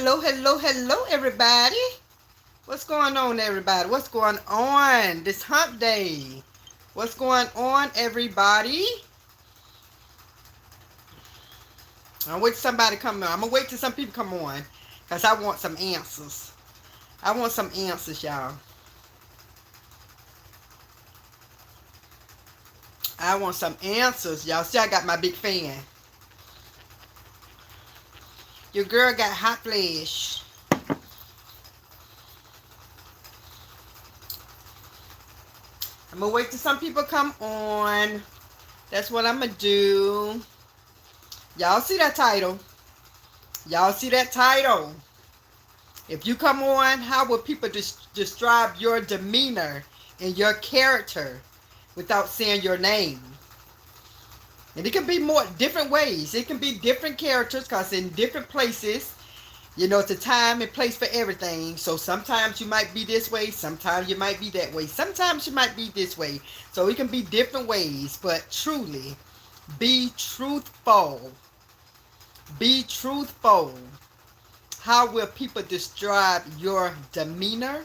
Hello, hello, hello, everybody. What's going on, everybody? What's going on this hump day? What's going on, everybody? I'm waiting for somebody to come on. I'm going to wait till some people come on because I want some answers. I want some answers, y'all. I want some answers, y'all. See, I got my big fan. Your girl got hot flash. I'm going to wait till some people come on. That's what I'm going to do. Y'all see that title? Y'all see that title? If you come on, how will people describe your demeanor and your character without saying your name? And it can be more different ways. It can be different characters because in different places, it's a time and place for everything. So sometimes you might be this way. Sometimes you might be that way. Sometimes you might be this way. So it can be different ways. But truly, be truthful. Be truthful. How will people describe your demeanor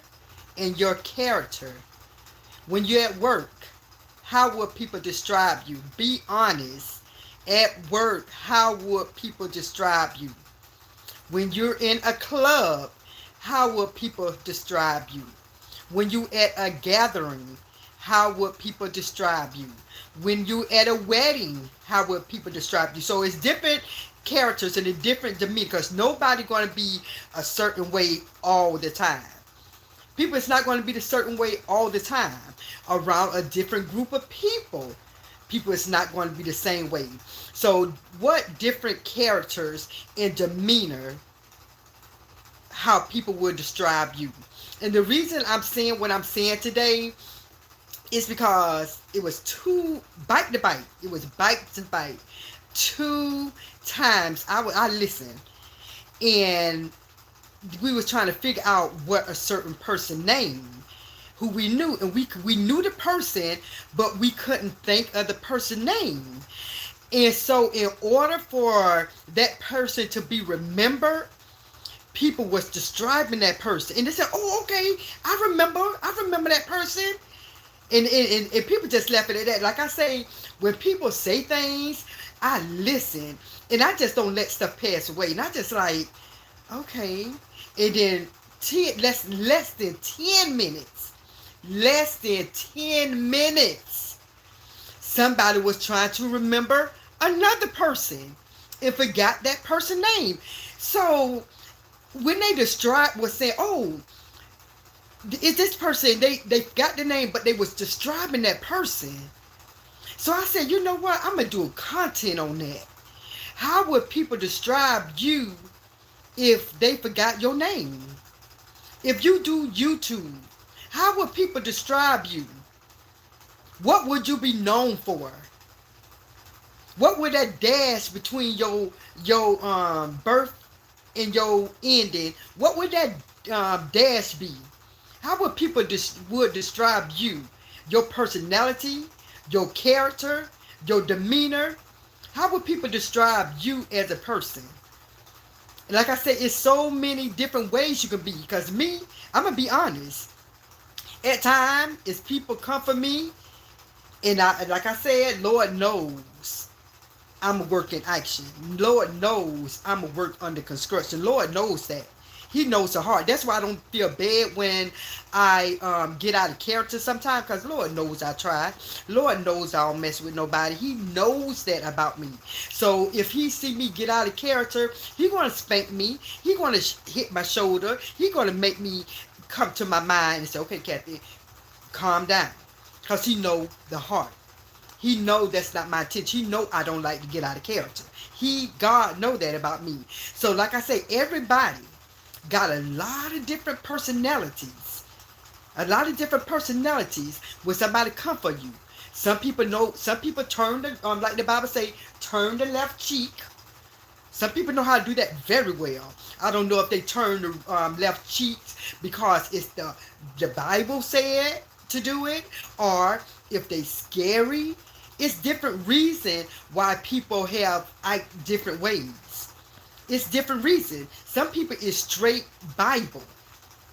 and your character? When you're at work, how will people describe you? Be honest. At work, how would people describe you? When you're in a club, how will people describe you? When you at a gathering, how would people describe you? When you at a wedding, how would people describe you? So it's different characters and a different demeanor because nobody going to be a certain way all the time. People is not going to be the certain way all the time around a different group of people. People is not going to be the same way. So what different characters and demeanor how people would describe you? And the reason I'm saying what I'm saying today is because it was two bite to bite. It was bite to bite. 2 times I listened and we was trying to figure out what a certain person named who we knew, and we knew the person, but we couldn't think of the person name. And so in order for that person to be remembered, people was describing that person and they said, oh, okay, I remember that person. And people just left it at that. Like I say, when people say things, I listen and I just don't let stuff pass away. And I just like, okay. And then less than 10 minutes, somebody was trying to remember another person and forgot that person's name. So when they was saying, oh, is this person, they got the name, but they was describing that person. So I said, you know what? I'm going to do a content on that. How would people describe you if they forgot your name? If you do YouTube, how would people describe you? What would you be known for? What would that dash between your birth and your ending? What would that dash be? How would people would describe you? Your personality, your character, your demeanor. How would people describe you as a person? And like I said, it's so many different ways you can be. Because me, I'm going to be honest. At times, as people come for me, and like I said, Lord knows I'm a work in action. Lord knows I'm a work under construction. Lord knows that. He knows the heart. That's why I don't feel bad when I get out of character sometimes, because Lord knows I try. Lord knows I don't mess with nobody. He knows that about me. So if he see me get out of character, he going to spank me. He going to hit my shoulder. He going to make me come to my mind and say, okay, Kathy, calm down. Because he know the heart. He know that's not my intention. He know I don't like to get out of character. God know that about me. So like I say, everybody got a lot of different personalities. A lot of different personalities when somebody come for you. Some people turn like the Bible say, turn the left cheek. Some people know how to do that very well. I don't know if they turn the left cheeks because it's the Bible said to do it, or if they scary. It's different reason why people have different ways. It's different reason. Some people is straight Bible.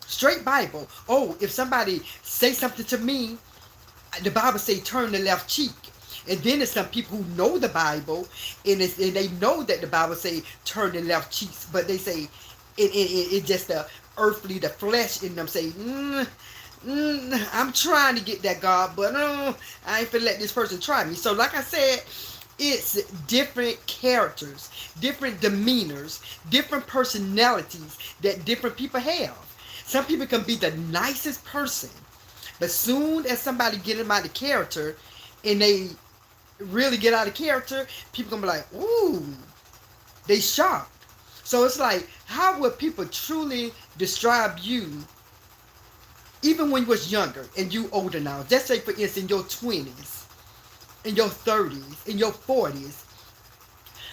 Straight Bible. Oh, if somebody say something to me, the Bible say turn the left cheek. And then there's some people who know the Bible, and they know that the Bible say turn the left cheeks, but they say it just the earthly, the flesh in them say, I'm trying to get that God, but I ain't finna let this person try me. So like I said, it's different characters, different demeanors, different personalities that different people have. Some people can be the nicest person, but soon as somebody get them out of character and they really get out of character, people gonna be like, ooh, they shocked. So it's like, how would people truly describe you even when you was younger and you older now? Let's say for instance in your 20s, in your 30s, in your 40s.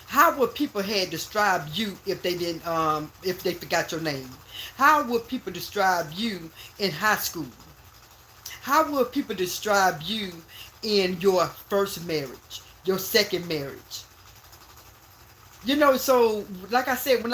How would people had described you if they didn't if they forgot your name? How would people describe you in high school? How would people describe you in your first marriage, your second marriage? You know, so like I said, when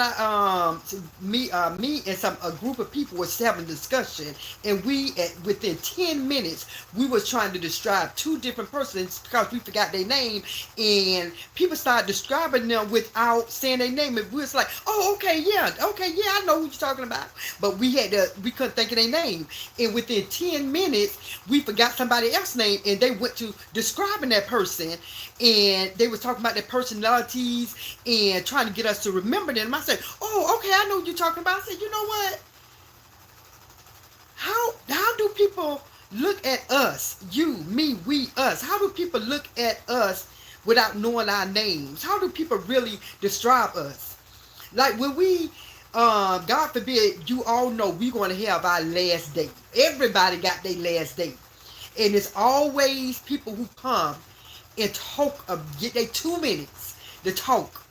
me and a group of people was having a discussion, and within 10 minutes we was trying to describe two different persons because we forgot their name, and people started describing them without saying their name, and we was like, oh, okay, yeah, I know who you're talking about, but we couldn't think of their name, and within 10 minutes we forgot somebody else's name, and they went to describing that person, and they was talking about their personalities and trying to get us to remember them. I said, oh, okay, I know what you're talking about. I said, you know what? How do people look at us? You, me, we, us. How do people look at us without knowing our names? How do people really describe us? Like when we, God forbid, you all know we're going to have our last day. Everybody got their last day. And it's always people who come and talk, get their 2 minutes to talk.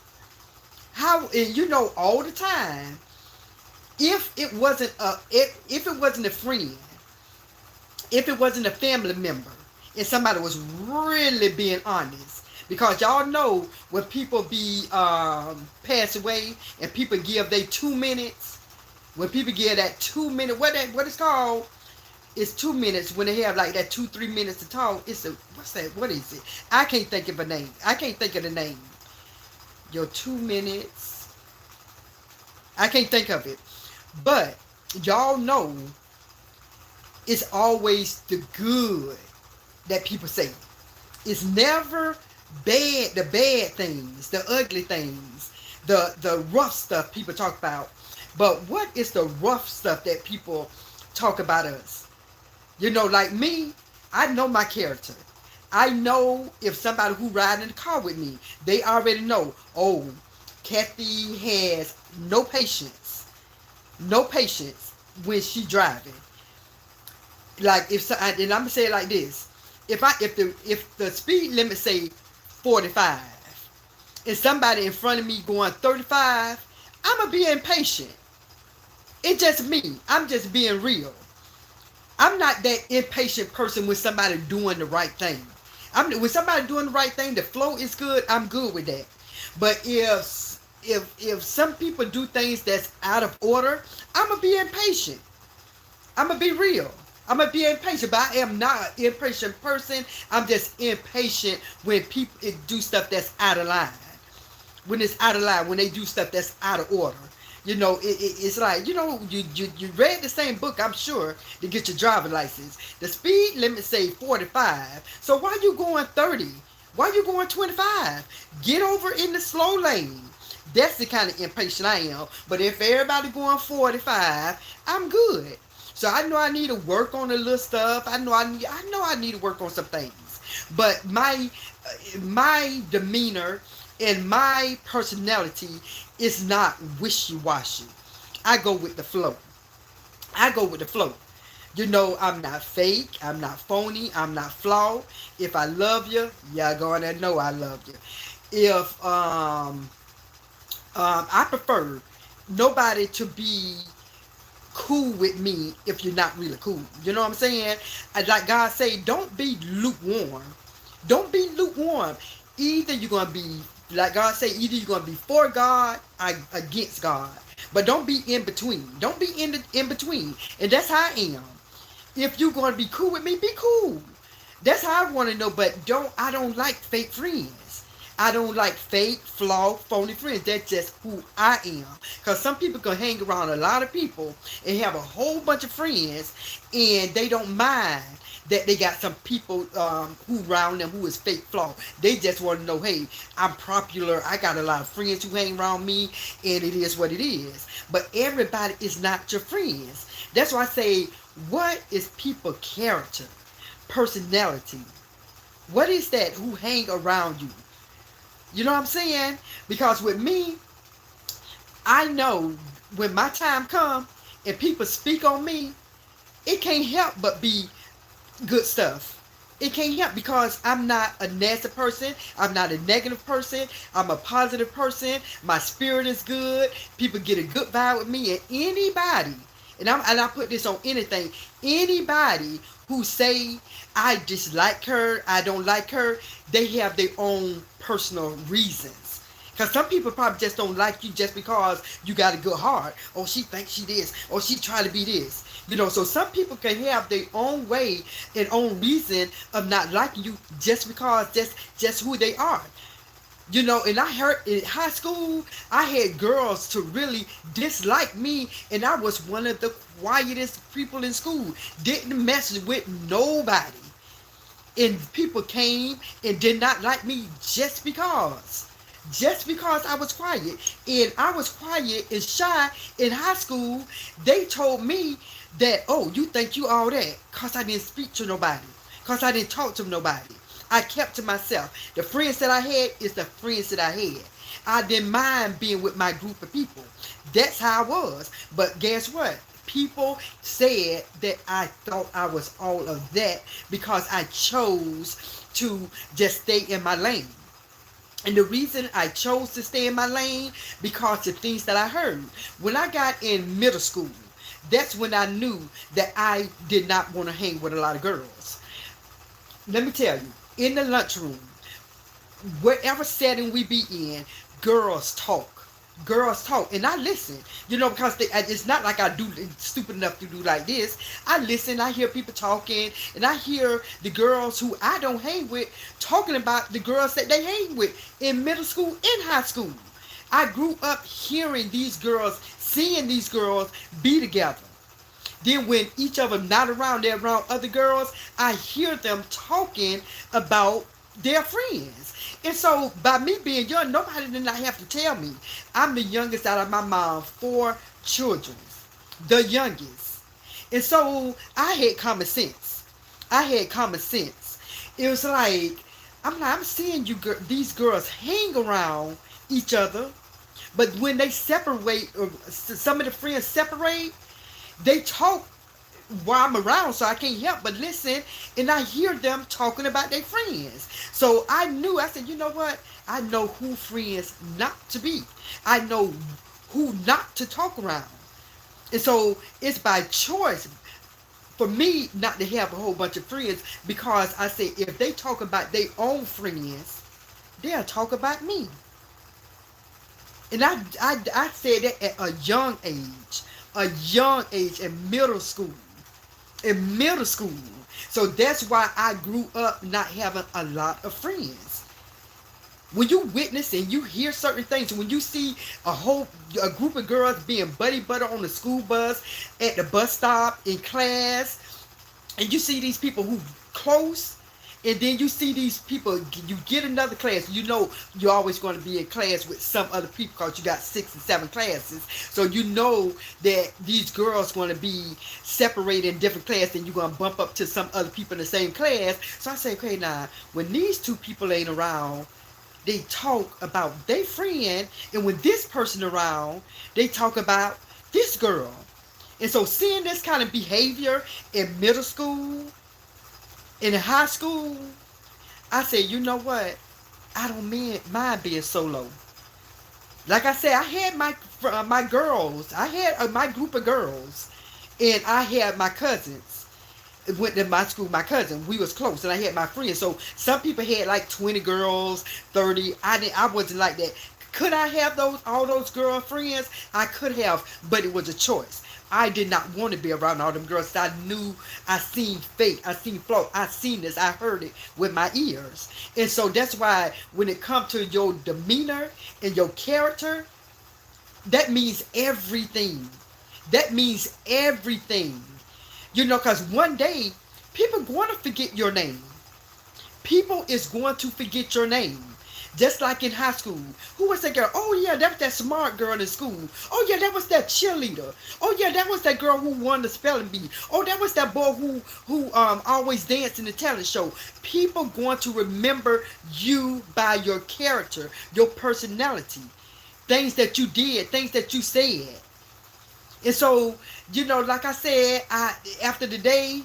How, and you know, all the time, if it wasn't a friend, if it wasn't a family member, and somebody was really being honest, because y'all know when people be pass away and people give their 2 minutes, when people give that 2 minute, what it's called? It's 2 minutes when they have like that 2-3 minutes to talk. It's a, what's that? What is it? I can't think of a name. I can't think of the name. Your 2 minutes. I can't think of it. But y'all know it's always the good that people say. It's never bad, the bad things, the ugly things, the rough stuff people talk about. But what is the rough stuff that people talk about us? You know, like me, I know my character. I know if somebody who ride in the car with me, they already know, oh, Kathy has no patience. No patience when she driving. Like and I'm gonna say it like this. If the speed limit say 45 and somebody in front of me going 35, I'm gonna be impatient. It's just me. I'm just being real. I'm not that impatient person when somebody doing the right thing. When somebody doing the right thing, the flow is good, I'm good with that. But if some people do things that's out of order, I'm going to be impatient. I'm going to be real. I'm going to be impatient, but I am not an impatient person. I'm just impatient when people do stuff that's out of line. When it's out of line, when they do stuff that's out of order. You know, it's like, you know, you read the same book, I'm sure, to get your driver's license. The speed limit say 45. So why you going 30? Why you going 25? Get over in the slow lane. That's the kind of impatient I am. But if everybody going 45, I'm good. So I know I need to work on a little stuff. I know I need to work on some things. But my demeanor and my personality is not wishy-washy. I go with the flow. I go with the flow. You know, I'm not fake. I'm not phony. I'm not flawed. If I love you, y'all gonna know I love you. If I prefer nobody to be cool with me if you're not really cool. You know what I'm saying? Like God say, don't be lukewarm. Don't be lukewarm. Either you're gonna be Like God say, either you're going to be for God or against God. But don't be in between. Don't be in between. And that's how I am. If you're going to be cool with me, be cool. That's how I want to know. But I don't like fake friends. I don't like fake, flawed, phony friends. That's just who I am. Because some people can hang around a lot of people and have a whole bunch of friends, and they don't mind that they got some people who around them who is fake flawed. They just want to know, hey, I'm popular. I got a lot of friends who hang around me, and it is what it is. But everybody is not your friends. That's why I say, what is people character, personality? What is that who hang around you? You know what I'm saying? Because with me, I know when my time comes and people speak on me, it can't help but be good stuff. It can't help because I'm not a nasty person. I'm not a negative person. I'm a positive person. My spirit is good. People get a good vibe with me. And anybody, and I put this on anything, anybody who say I dislike her, I don't like her, they have their own personal reasons. Because some people probably just don't like you just because you got a good heart. Oh, she thinks she this. Oh, she try to be this. You know, so some people can have their own way and own reason of not liking you just because just who they are. You know, and I heard in high school, I had girls to really dislike me, and I was one of the quietest people in school. Didn't mess with nobody. And people came and did not like me just because. Just because I was quiet. And I was quiet and shy in high school. They told me that, oh, you think you all that because I didn't speak to nobody. Because I didn't talk to nobody. I kept to myself. The friends that I had is the friends that I had. I didn't mind being with my group of people. That's how I was. But guess what? People said that I thought I was all of that because I chose to just stay in my lane. And the reason I chose to stay in my lane, because of things that I heard. When I got in middle school, that's when I knew that I did not want to hang with a lot of girls. Let me tell you, in the lunchroom, wherever setting we be in, girls talk. Girls talk, and I listen, you know, because it's not like I do stupid enough to do like this. I listen, I hear people talking, and I hear the girls who I don't hang with talking about the girls that they hang with in middle school and high school. I grew up hearing these girls, seeing these girls be together. Then when each of them not around, they're around other girls, I hear them talking about their friends. And so by me being young, nobody did not have to tell me. I'm the youngest out of my mom's 4 children. The youngest. And so I had common sense. I had common sense. It was like, I'm seeing these girls hang around each other. But when they separate, or some of the friends separate, they talk while I'm around, so I can't help but listen, and I hear them talking about their friends. So I knew, I said, you know what? I know who friends not to be. I know who not to talk around. And so it's by choice for me not to have a whole bunch of friends, because I say if they talk about their own friends, they'll talk about me. And I said that at a young age in middle school. In middle school. So that's why I grew up not having a lot of friends. When you witness and you hear certain things, when you see a group of girls being buddy on the school bus, at the bus stop, in class, and you see these people who close, and then you see these people, you get another class, you know you're always going to be in class with some other people because you got 6 and 7 classes. So you know that these girls going to be separated in different classes, and you're going to bump up to some other people in the same class. So I say, okay, now, when these 2 people ain't around, they talk about their friend, and when this person around, they talk about this girl. And so seeing this kind of behavior in middle school, in high school, I said, you know what? I don't mind being solo. Like I said, I had my girls. I had my group of girls. And I had my cousins. went to my school, my cousin. We was close, and I had my friends. So some people had like 20 girls, 30. I wasn't like that. Could I have all those girlfriends? I could have, but it was a choice. I did not want to be around all them girls. I knew, I seen fate, I seen flaw, I seen this, I heard it with my ears. And so that's why when it comes to your demeanor and your character, that means everything. That means everything. You know, because one day, people going to forget your name. People is going to forget your name. Just like in high school. Who was that girl? Oh, yeah, that was that smart girl in school. Oh, yeah, that was that cheerleader. Oh, yeah, that was that girl who won the spelling bee. Oh, that was that boy who always danced in the talent show. People going to remember you by your character, your personality. Things that you did, things that you said. And so, you know, like I said, after the day,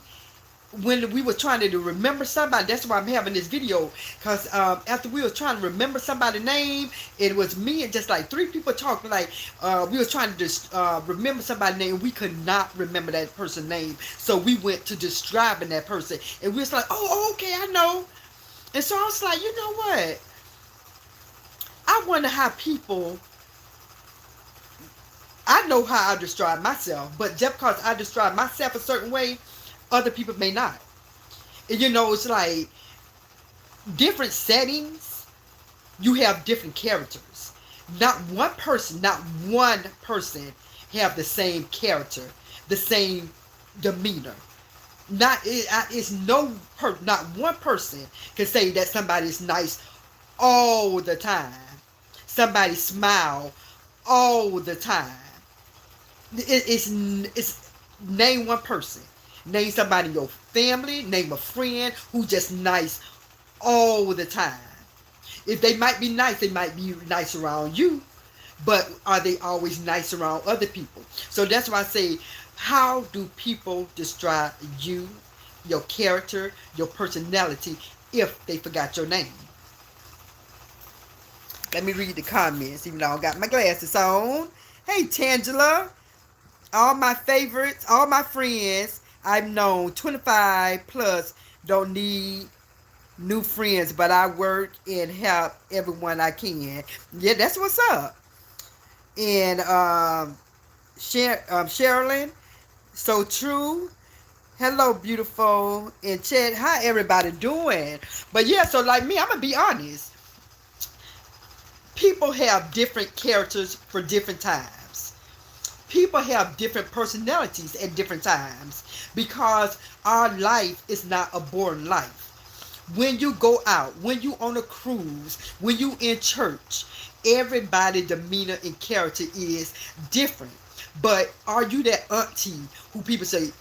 when we were trying to remember somebody, that's why I'm having this video, because after we were trying to remember somebody's name, it was me and just like 3 people talking, like we were trying to just remember somebody's name. We could not remember that person's name, so we went to describing that person, and we was like, oh, okay, I know. And so I was like, you know what, I wonder how people, I know how I describe myself, but just because I describe myself a certain way, other people may not. And you know, it's like different settings, you have different characters. Not one person have the same character, the same demeanor. Not one person can say that somebody is nice all the time. Somebody smile all the time. It's name one person. Name somebody in your family, name a friend who just nice all the time. If they might be nice, they might be nice around you, but are they always nice around other people? So that's why I say, how do people describe you, your character, your personality, if they forgot your name? Let me read the comments, even though I don't got my glasses on. Hey, Tangela. All my favorites, all my friends I've known 25 plus don't need new friends, but I work and help everyone I can. Yeah, that's what's up. And Sherilyn, so true. Hello, beautiful. And Chad, how everybody doing? But yeah, so like me, I'm gonna be honest. People have different characters for different times. People have different personalities at different times, because our life is not a boring life. When you go out, when you on a cruise, when you in church, everybody's demeanor and character is different. But are you that auntie who people say,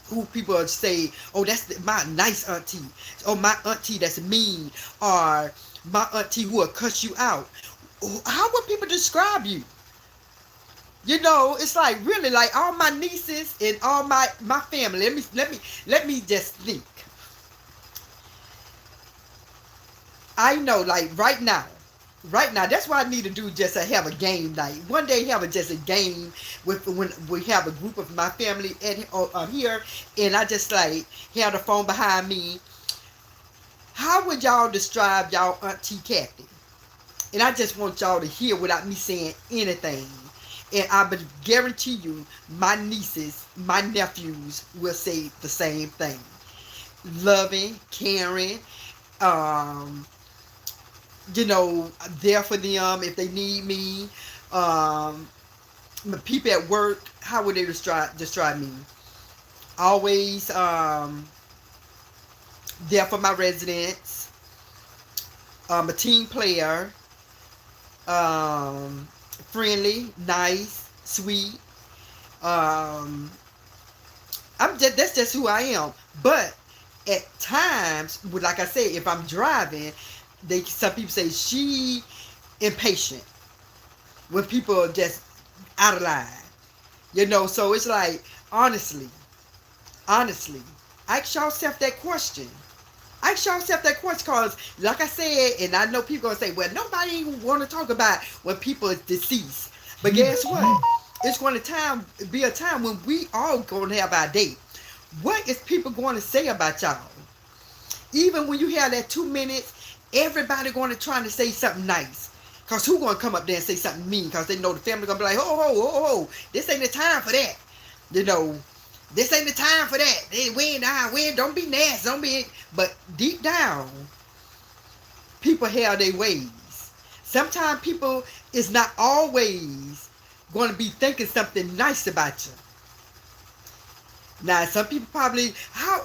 oh, that's my nice auntie, oh, my auntie that's mean, or my auntie who will cuss you out? How would people describe you? You know, it's like really like all my nieces and all my family. Let me just think. I know, like right now, that's why I need to do just have a game night. One day have just a game with when we have a group of my family at here, and I just like have the phone behind me. How would y'all describe y'all Auntie Kathy? And I just want y'all to hear without me saying anything. And I would guarantee you, my nieces, my nephews will say the same thing. Loving, caring, you know, there for them if they need me. The people at work, how would they describe me? Always there for my residents. A team player. Friendly, nice, sweet. That's just who I am. But at times, like I say, if I'm driving, some people say she impatient. When people are just out of line. You know, so it's like, honestly, ask yourself that question. Ask yourself that question, because like I said, and I know people going to say, well, nobody even want to talk about when people is deceased. But guess what? It's going to be a time when we all going to have our day. What is people going to say about y'all? Even when you have that 2 minutes, everybody going to try to say something nice. Because who going to come up there and say something mean? Because they know the family going to be like, ho, ho, ho, ho, this ain't the time for that. You know, this ain't the time for that. Don't be nasty, don't be. But deep down, people have their ways. Sometimes people is not always going to be thinking something nice about you. Now, some people probably how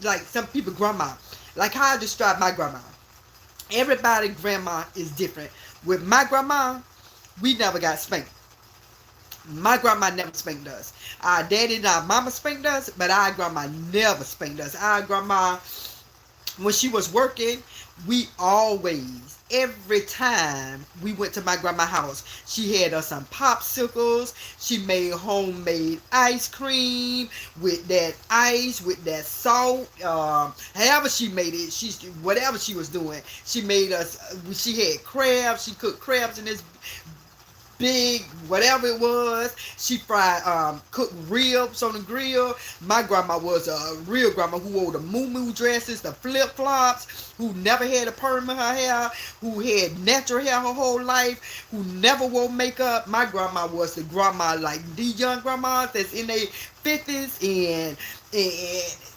like some people grandma, like how I describe my grandma. Everybody grandma is different. With my grandma, we never got spanked. My grandma never spanked us. Our daddy and our mama spanked us, but our grandma never spanked us. Our grandma, when she was working, we always, every time we went to my grandma's house, she had us some popsicles. She made homemade ice cream with that ice, with that salt. However she made it, whatever she was doing, she made us. She had crabs. She cooked crabs in this big whatever it was. She fried cooked ribs on the grill. My grandma was a real grandma who wore the moo dresses, the flip-flops, who never had a perm in her hair, who had natural hair her whole life, who never wore makeup. My grandma was the grandma like these young grandmas that's in their 50s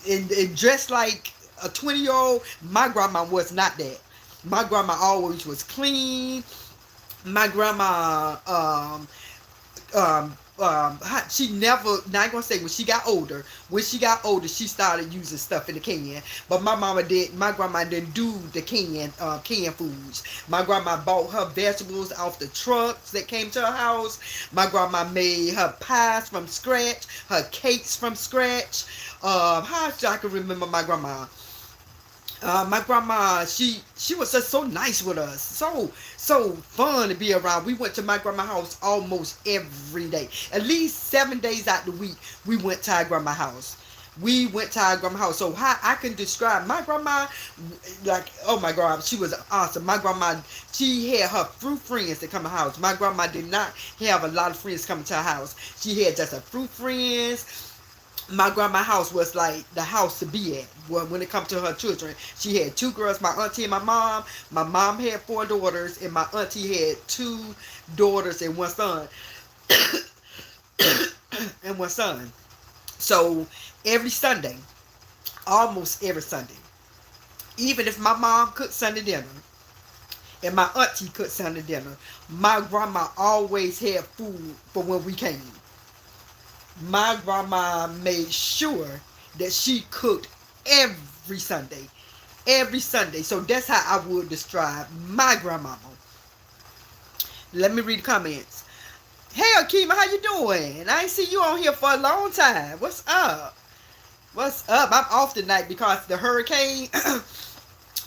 and dressed like a 20-year-old. My grandma was not that. My grandma always was clean. My grandma, she never, not gonna say when she got older, she started using stuff in the can. But my grandma didn't do the canned foods. My grandma bought her vegetables off the trucks that came to her house. My grandma made her pies from scratch, her cakes from scratch. How I can remember my grandma. My grandma, she was just so nice with us, so fun to be around. We went to my grandma's house almost every day, at least 7 days out the week. We went to our grandma's house. So how I can describe my grandma, like, oh my God, she was awesome. My grandma, she had her few friends that come to the house. My grandma did not have a lot of friends coming to her house. She had just a few friends. My grandma's house was like the house to be at when it comes to her children. She had 2 girls, my auntie and my mom. My mom had 4 daughters, and my auntie had 2 daughters and 1 son. and 1 son. So every Sunday, almost every Sunday, even if my mom cooked Sunday dinner and my auntie cooked Sunday dinner, my grandma always had food for when we came. My grandma made sure that she cooked every Sunday. So that's how I would describe my grandmama. Let me read the comments. Hey Akima, how you doing? I ain't see you on here for a long time. What's up? I'm off tonight because the hurricane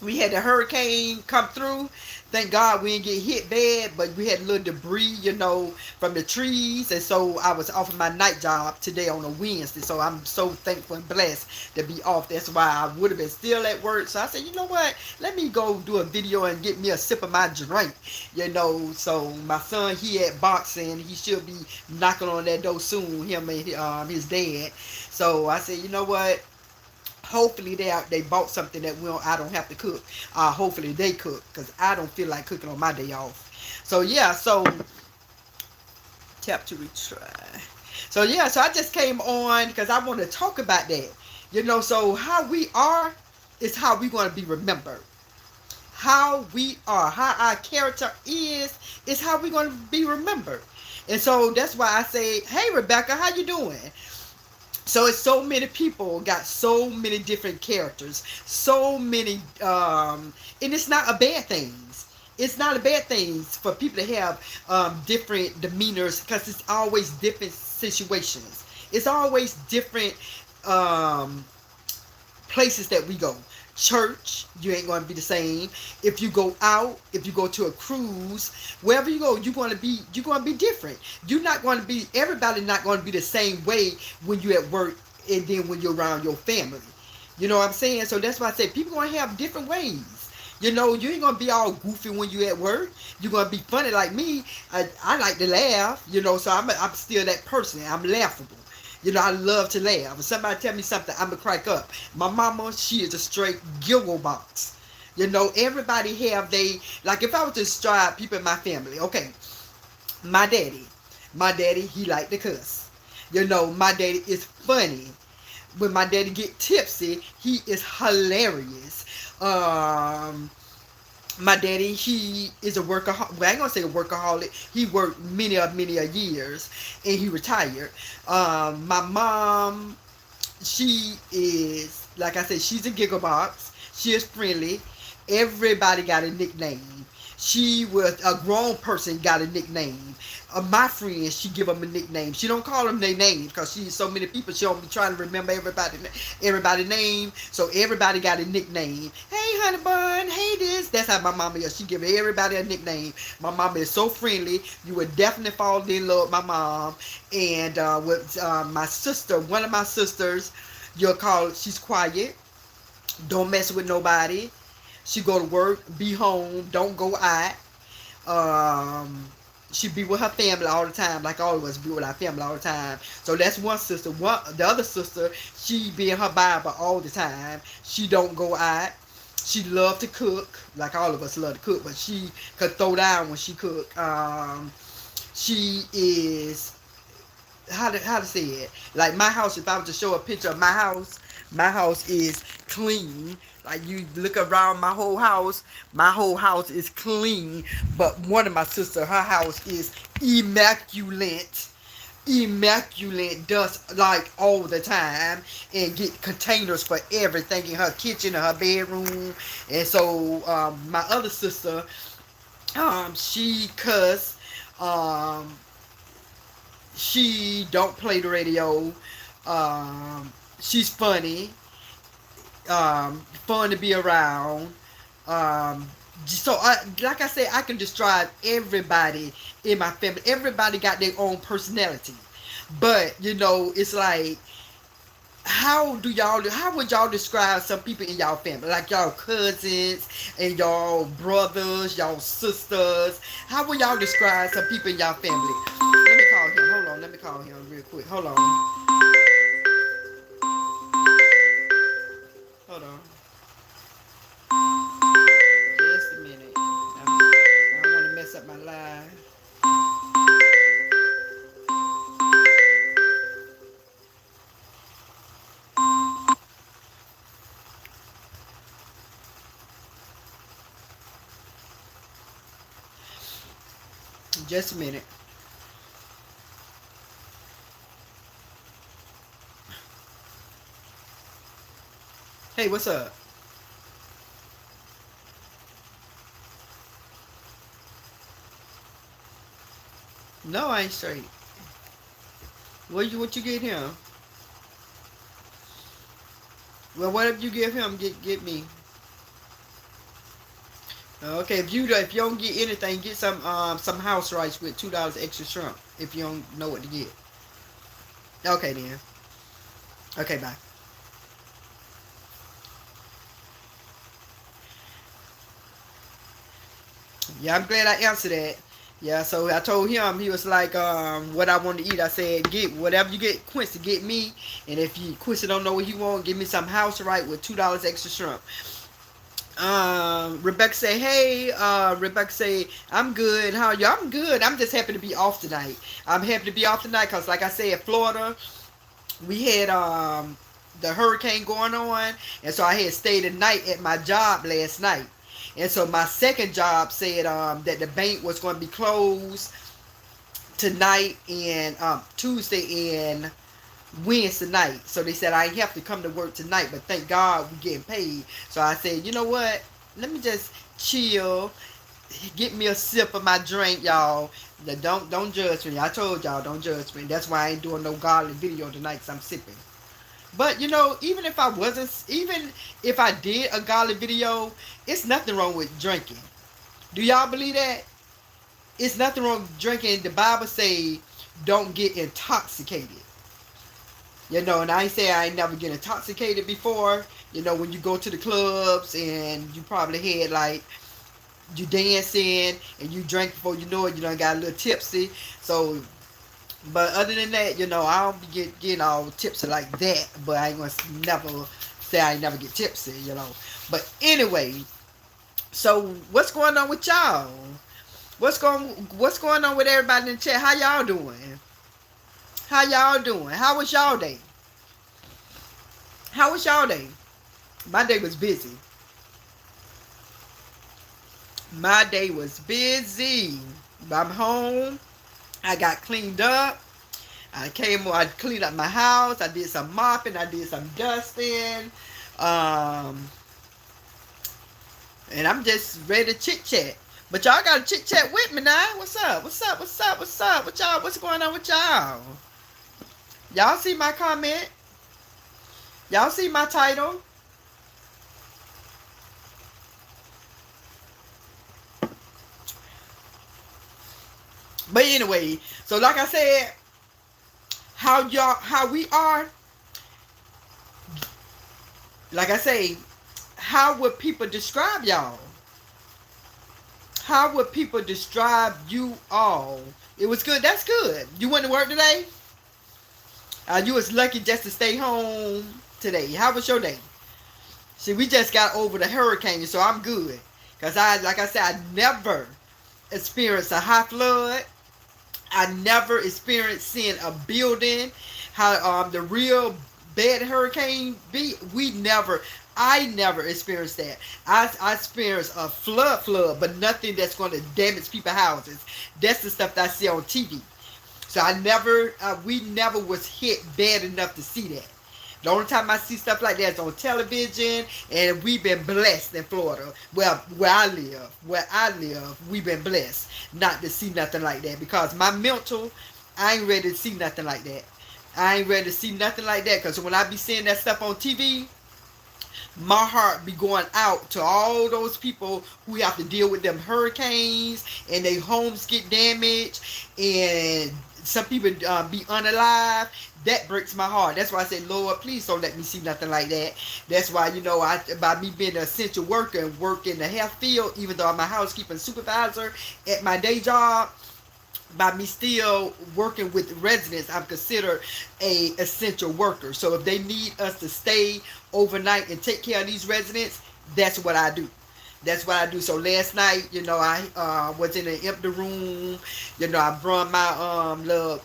we had the hurricane come through. Thank God we didn't get hit bad, but we had a little debris, from the trees. And so I was off of my night job today on a Wednesday. So I'm so thankful and blessed to be off. That's why I would have been still at work. So I said, you know what? Let me go do a video and get me a sip of my drink. So my son, he at boxing. He should be knocking on that door soon, him and his dad. So I said, you know what? Hopefully they bought something that I don't have to cook. Hopefully they cook, because I don't feel like cooking on my day off. So yeah, tap to retry. So yeah, so I just came on because I want to talk about that. So how we are is how we're going to be remembered. How we are, how our character is how we're going to be remembered. And so that's why I say, hey Rebecca, how you doing? So it's so many people got so many different characters, so many, and it's not a bad thing. It's not a bad thing for people to have different demeanors, because it's always different situations. It's always different places that we go. Church, you ain't going to be the same. If you go out, if you go to a cruise, wherever you go, you're going to be different. Everybody not going to be the same way when you're at work and then when you're around your family. You know what I'm saying? So that's why I say people going to have different ways. You ain't going to be all goofy when you're at work. You're going to be funny like me. I like to laugh, so I'm still that person. I'm laughable. You know, I love to laugh. When somebody tell me something, I'ma crack up. My mama, she is a straight giggle box. You know, everybody have they, like if I was to describe people in my family, okay, my daddy, he like to cuss. You know, my daddy is funny. When my daddy get tipsy, he is hilarious. Um, my daddy, he is a workaholic. Well, I ain't gonna say a workaholic. He worked many a years, and he retired. My mom, she is, like I said, she's a giggle box. She is friendly. Everybody got a nickname. She was a grown person, got a nickname. My friends, she give them a nickname. She don't call them their names because she's so many people. She don't be trying to remember everybody's name. So everybody got a nickname. Hey, honey bun. Hey, this. That's how my mama is. She give everybody a nickname. My mama is so friendly. You would definitely fall in love with my mom. And with my sister, one of my sisters, you'll call. She's quiet. Don't mess with nobody. She go to work, be home, don't go out. Um, she be with her family all the time, like all of us be with our family all the time. So that's one sister. The other sister, she be in her Bible all the time. She don't go out. She love to cook, like all of us love to cook, but she could throw down when she cook. She is how to say it. Like my house, if I was to show a picture of my house is clean. Like you look around my whole house is clean. But one of my sisters, her house is immaculate. Immaculate, dust like all the time, and get containers for everything in her kitchen and her bedroom. And so my other sister, she cuss. Um, she don't play the radio. She's funny. Fun to be around. So, like I said, I can describe everybody in my family. Everybody got their own personality, but you know, it's like, how would y'all describe some people in y'all family, like y'all cousins and y'all brothers, y'all sisters? How would y'all describe some people in y'all family? Let me call him. Hold on. Let me call him real quick. Hold on. Hold on. Just a minute. I don't want to mess up my live. Just a minute. Hey, what's up? No, I ain't straight. What you get him? Well, whatever you give him, get me. Okay, if you don't get anything, get some house rice with $2 extra shrimp. If you don't know what to get. Okay then. Okay, bye. Yeah, I'm glad I answered that. Yeah, so I told him, he was like, what I want to eat. I said, get whatever you get, Quincy, get me. And if Quincy don't know what he want, give me some house right with $2 extra shrimp. Rebecca say, hey, Rebecca say, I'm good. How are you? I'm good. I'm just happy to be off tonight. I'm happy to be off tonight because, like I said, Florida, we had the hurricane going on, and so I had stayed a night at my job last night. And so my second job said that the bank was going to be closed tonight and Tuesday and Wednesday night. So they said I ain't have to come to work tonight, but thank God we getting paid. So I said, you know what? Let me just chill, get me a sip of my drink, y'all. Don't judge me. I told y'all don't judge me. That's why I ain't doing no godly video tonight, because I'm sipping. But you know, even if I did a godly video, it's nothing wrong with drinking. Do y'all believe that? It's nothing wrong with drinking. The Bible say don't get intoxicated. You know, and I ain't say I ain't never get intoxicated before. You know, when you go to the clubs and you probably had like, you dancing and you drink before you know it, you done got a little tipsy. So But other than that, I don't get all tipsy like that. But I ain't gonna never say I ain't never get tipsy. But anyway, so what's going on with y'all? What's going on with everybody in the chat? How y'all doing? How y'all doing? How was y'all day? How was y'all day? My day was busy. My day was busy. I'm home. I got cleaned up. I cleaned up my house. I did some mopping. I did some dusting. Um, and I'm just ready to chit chat. But y'all got to chit chat with me now. What's up? What's up? What's up? What's up? What y'all? What's going on with y'all? Y'all see my comment? Y'all see my title? But anyway, so like I said, how we are, like I say, how would people describe y'all? How would people describe you all? It was good. That's good. You went to work today? You was lucky just to stay home today. How was your day? See, we just got over the hurricane, so I'm good. Because like I said, I never experienced a high flood. I never experienced seeing a building, how the real bad hurricane be. I never experienced that. I experienced a flood, but nothing that's going to damage people's houses. That's the stuff that I see on TV. So we never was hit bad enough to see that. The only time I see stuff like that is on television, and we've been blessed in Florida. Well, where I live, we've been blessed not to see nothing like that, because my mental, I ain't ready to see nothing like that. I ain't ready to see nothing like that, because when I be seeing that stuff on TV, my heart be going out to all those people who have to deal with them hurricanes, and their homes get damaged, and some people be unalive. That breaks my heart. That's why I say, Lord, please don't let me see nothing like that. That's why, by me being an essential worker and work in the health field, even though I'm a housekeeping supervisor at my day job, by me still working with residents, I'm considered a essential worker. So if they need us to stay overnight and take care of these residents, that's what I do. That's what I do. So last night, I was in an empty room. I brought my little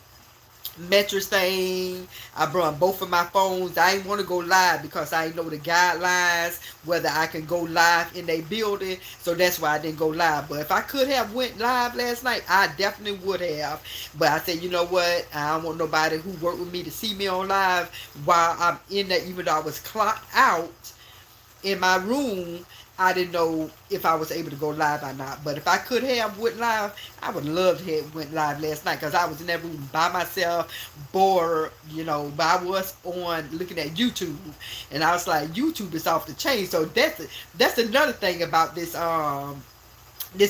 mattress thing. I brought both of my phones. I didn't want to go live because I didn't know the guidelines, whether I can go live in a building. So that's why I didn't go live. But if I could have went live last night, I definitely would have. But I said, you know what? I don't want nobody who worked with me to see me on live while I'm in there, even though I was clocked out in my room. I didn't know if I was able to go live or not. But if I could have went live, I would love to have went live last night, because I was in that room by myself, bored, but I was on looking at YouTube, and I was like, YouTube is off the chain. So that's another thing about this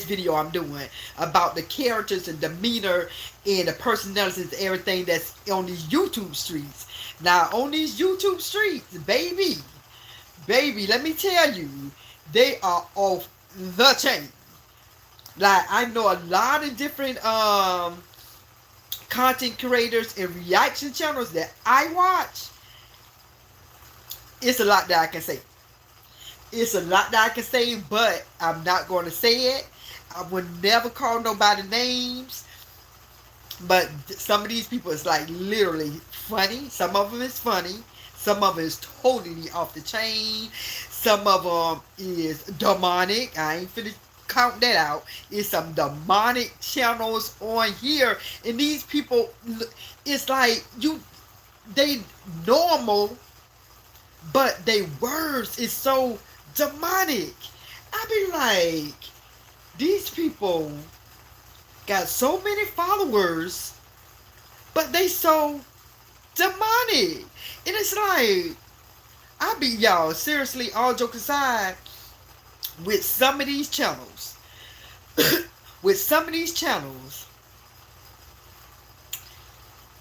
video I'm doing, about the characters and demeanor and the personalities, everything that's on these YouTube streets. Now, on these YouTube streets, baby, let me tell you, they are off the chain. Like, I know a lot of different content creators and reaction channels that I watch. It's a lot that I can say. But I'm not going to say it. I would never call nobody names. But some of these people is like literally funny. Some of them is funny. Some of it is totally off the chain. Some of them is demonic. I ain't finna count that out. It's some demonic channels on here. And these people, it's like, they normal, but they words is so demonic. I be like, these people got so many followers, but they so demonic. And it's like, y'all, seriously, all jokes aside, with some of these channels,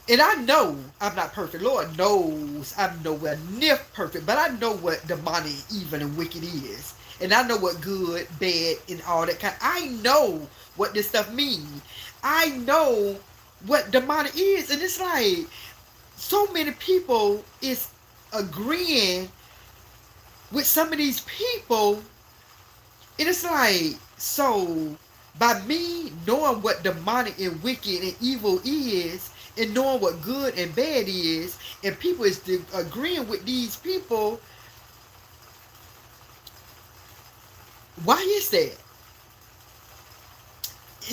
and I know I'm not perfect. Lord knows I'm nowhere near perfect, but I know what demonic, evil, and wicked is. And I know what good, bad, and all that kind. I know what this stuff means. I know what demonic is. And it's like so many people is agreeing with some of these people. And it's like, so by me knowing what demonic and wicked and evil is, and knowing what good and bad is, and people is agreeing with these people, why is that?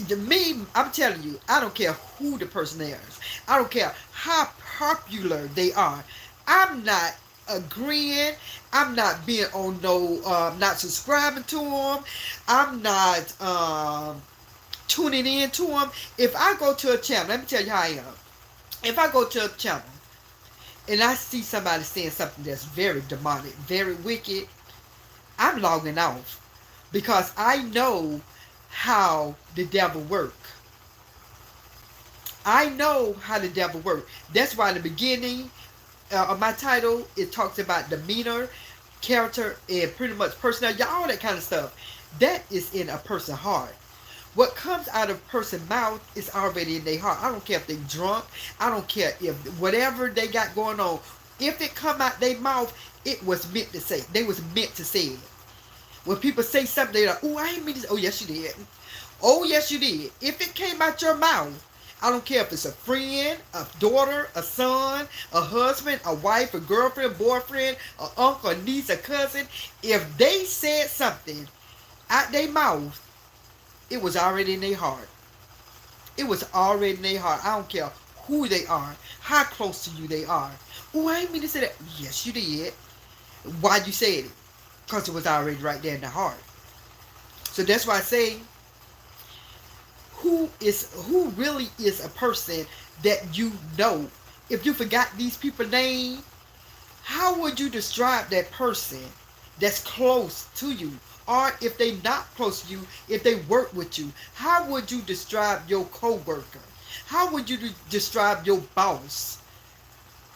To me, I'm telling you, I don't care who the person is. I don't care how popular they are. I'm not agreeing. I'm not being on no, not subscribing to them. I'm not tuning in to them. If I go to a channel, let me tell you how I am. If I go to a channel and I see somebody saying something that's very demonic, very wicked, I'm logging off because I know how the devil work. I know how the devil work. That's why in the beginning of my title, it talks about demeanor, character, and pretty much personality, all that kind of stuff. That is in a person's heart. What comes out of a person's mouth is already in their heart. I don't care if they're drunk. I don't care if whatever they got going on. If it come out their mouth, it was meant to say. They was meant to say it. When people say something, they're like, oh, I ain't mean to say. Oh, yes, you did. Oh, yes, you did. If it came out your mouth, I don't care if it's a friend, a daughter, a son, a husband, a wife, a girlfriend, boyfriend, a uncle, a niece, a cousin. If they said something out their mouth, it was already in their heart. It was already in their heart. I don't care who they are, how close to you they are. Oh, I ain't mean to say that. Yes, you did. Why'd you say it? Because it was already right there in the heart. So that's why I say, who really is a person that you know? If you forgot these people's name, how would you describe that person that's close to you? Or if they not close to you, if they work with you, how would you describe your co-worker? How would you describe your boss?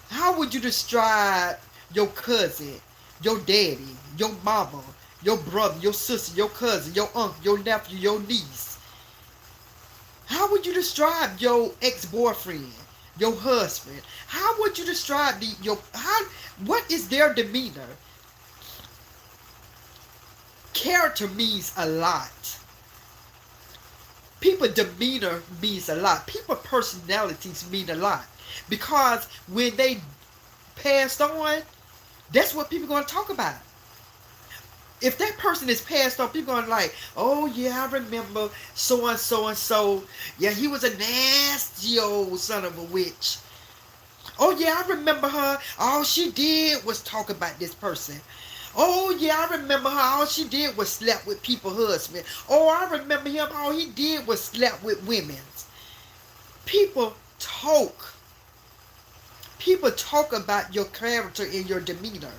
How would you describe your cousin, your daddy, your mama, your brother, your sister, your cousin, your uncle, your nephew, your niece? How would you describe your ex-boyfriend, your husband? How would you describe what is their demeanor? Character means a lot. People demeanor means a lot. People personalities mean a lot. Because when they passed on, that's what people are going to talk about. If that person is passed on, people are going to like, oh yeah, I remember so and so and so. Yeah, he was a nasty old son of a witch. Oh yeah, I remember her. All she did was talk about this person. Oh yeah, I remember her. All she did was slept with people's husbands. Oh, I remember him. All he did was slept with women. People talk. People talk about your character and your demeanor.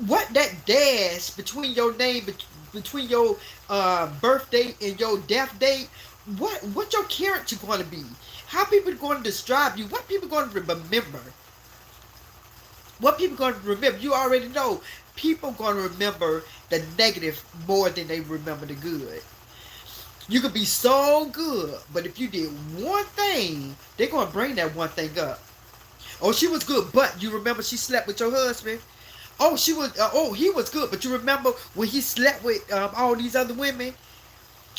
What that dash between your name, between your birth date and your death date, what your character going to be? How people going to describe you? What people going to remember? What people going to remember? You already know. People going to remember the negative more than they remember the good. You could be so good, but if you did one thing, they're going to bring that one thing up. Oh, she was good, but you remember she slept with your husband? Oh, she was. He was good, but you remember when he slept with all these other women?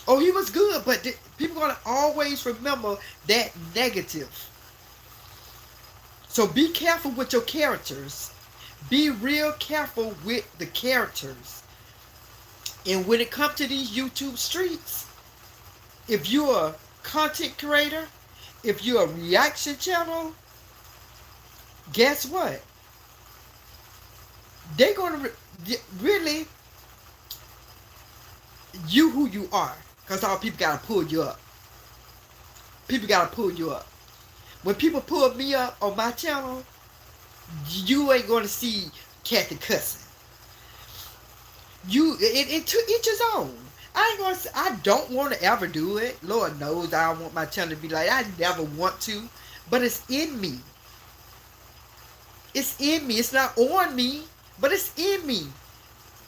Oh, he was good, but people are going to always remember that negative. So be careful with your characters. Be real careful with the characters. And when it comes to these YouTube streets, if you're a content creator, if you're a reaction channel, guess what? They're going to really you who you are. Because all people got to pull you up. People got to pull you up. When people pull me up on my channel, you ain't going to see Kathy cussing. It to each his own. I don't want to ever do it. Lord knows I don't want my channel to be like, I never want to. But it's in me. It's in me. It's not on me, but it's in me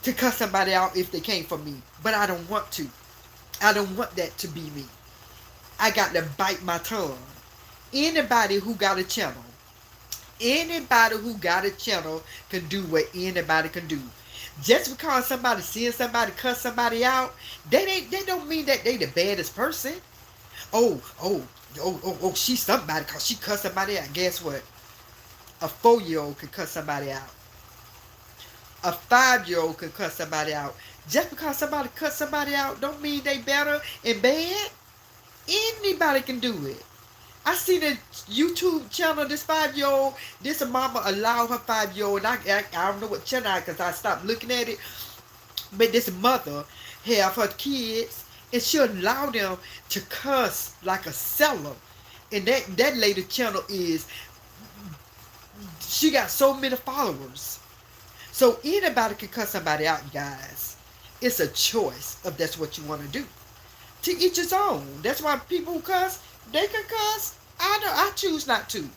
to cuss somebody out if they came for me. But I don't want to. I don't want that to be me. I got to bite my tongue. Anybody who got a channel, anybody who got a channel can do what anybody can do. Just because somebody sees somebody cuss somebody out, they don't mean that they the baddest person. Oh, oh, oh, she's somebody because she cussed somebody out. Guess what? A 4-year-old can cuss somebody out. A 5-year-old can cuss somebody out. Just because somebody cuss somebody out don't mean they better and bad. Anybody can do it. I see the YouTube channel, this 5-year-old, this mama allowed her 5-year-old, and I don't know what channel because I stopped looking at it, but this mother have her kids, and she allow them to cuss like a seller. And that lady channel is, she got so many followers. So anybody can cuss somebody out, you guys. It's a choice if that's what you want to do. To each his own. That's why people who cuss, they can cuss. I choose not to.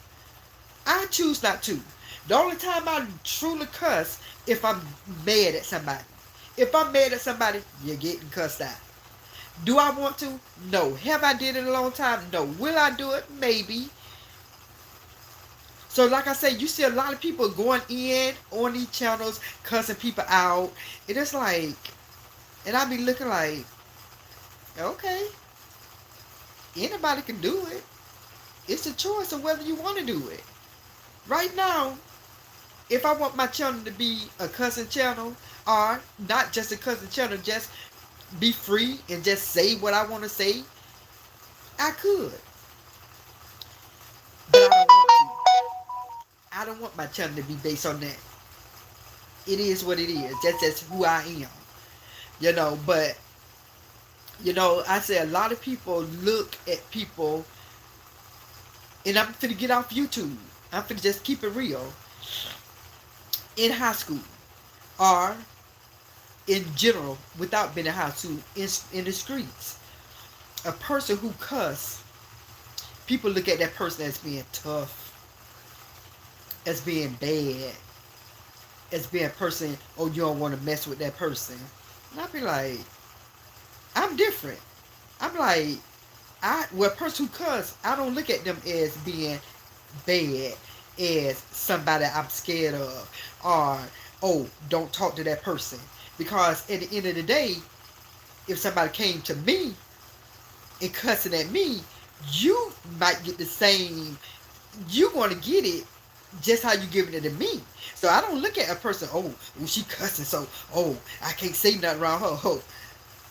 I choose not to. The only time I truly cuss if I'm mad at somebody. If I'm mad at somebody, you're getting cussed out. Do I want to? No. Have I did it a long time? No. Will I do it? Maybe. So like I said, you see a lot of people going in on these channels, cussing people out. And it's like, and I be looking like, okay, anybody can do it. It's a choice of whether you want to do it. Right now, if I want my channel to be a cussing channel, or not just a cussing channel, just be free and just say what I want to say, I could. But I don't want to. I don't want my channel to be based on that. It is what it is. That's who I am. But I say a lot of people look at people, and I'm finna get off YouTube. I'm finna just keep it real. In high school, or in general, without being in high school, in the streets, a person who cuss, people look at that person as being tough, as being bad, as being a person, oh, you don't want to mess with that person. And I be like, I'm different. I'm like, a person who cuss, I don't look at them as being bad, as somebody I'm scared of, or, oh, don't talk to that person. Because at the end of the day, if somebody came to me and cussing at me, you might get the same, you want to get it just how you giving it to me. So I don't look at a person, oh, she cussing, so, oh, I can't say nothing around her. Oh,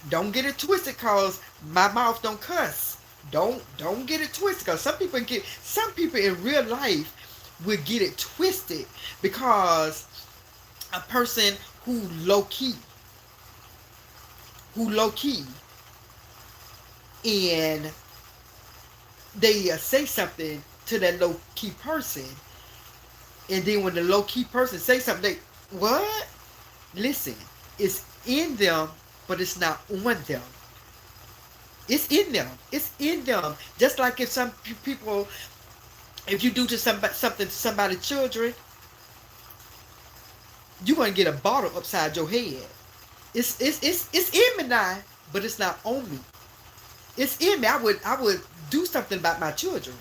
don't get it twisted, because my mouth don't cuss. Don't get it twisted, because some people in real life will get it twisted, because a person who low key, and they say something to that low key person, and then when the low key person say something, they, what? Listen, it's in them, but it's not on them. It's in them. It's in them. Just like if some people, if you do to something to somebody's children, you're gonna get a bottle upside your head. It's in me now, but it's not on me. It's in me. I would do something about my children.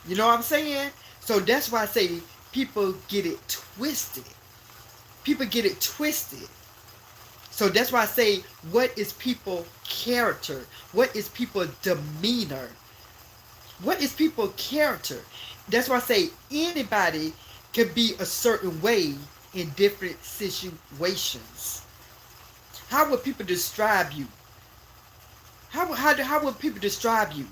You know what I'm saying? So that's why I say people get it twisted. People get it twisted. So that's why I say, what is people character? What is people demeanor? What is people character? That's why I say anybody can be a certain way in different situations. How would people describe you? How would people describe you?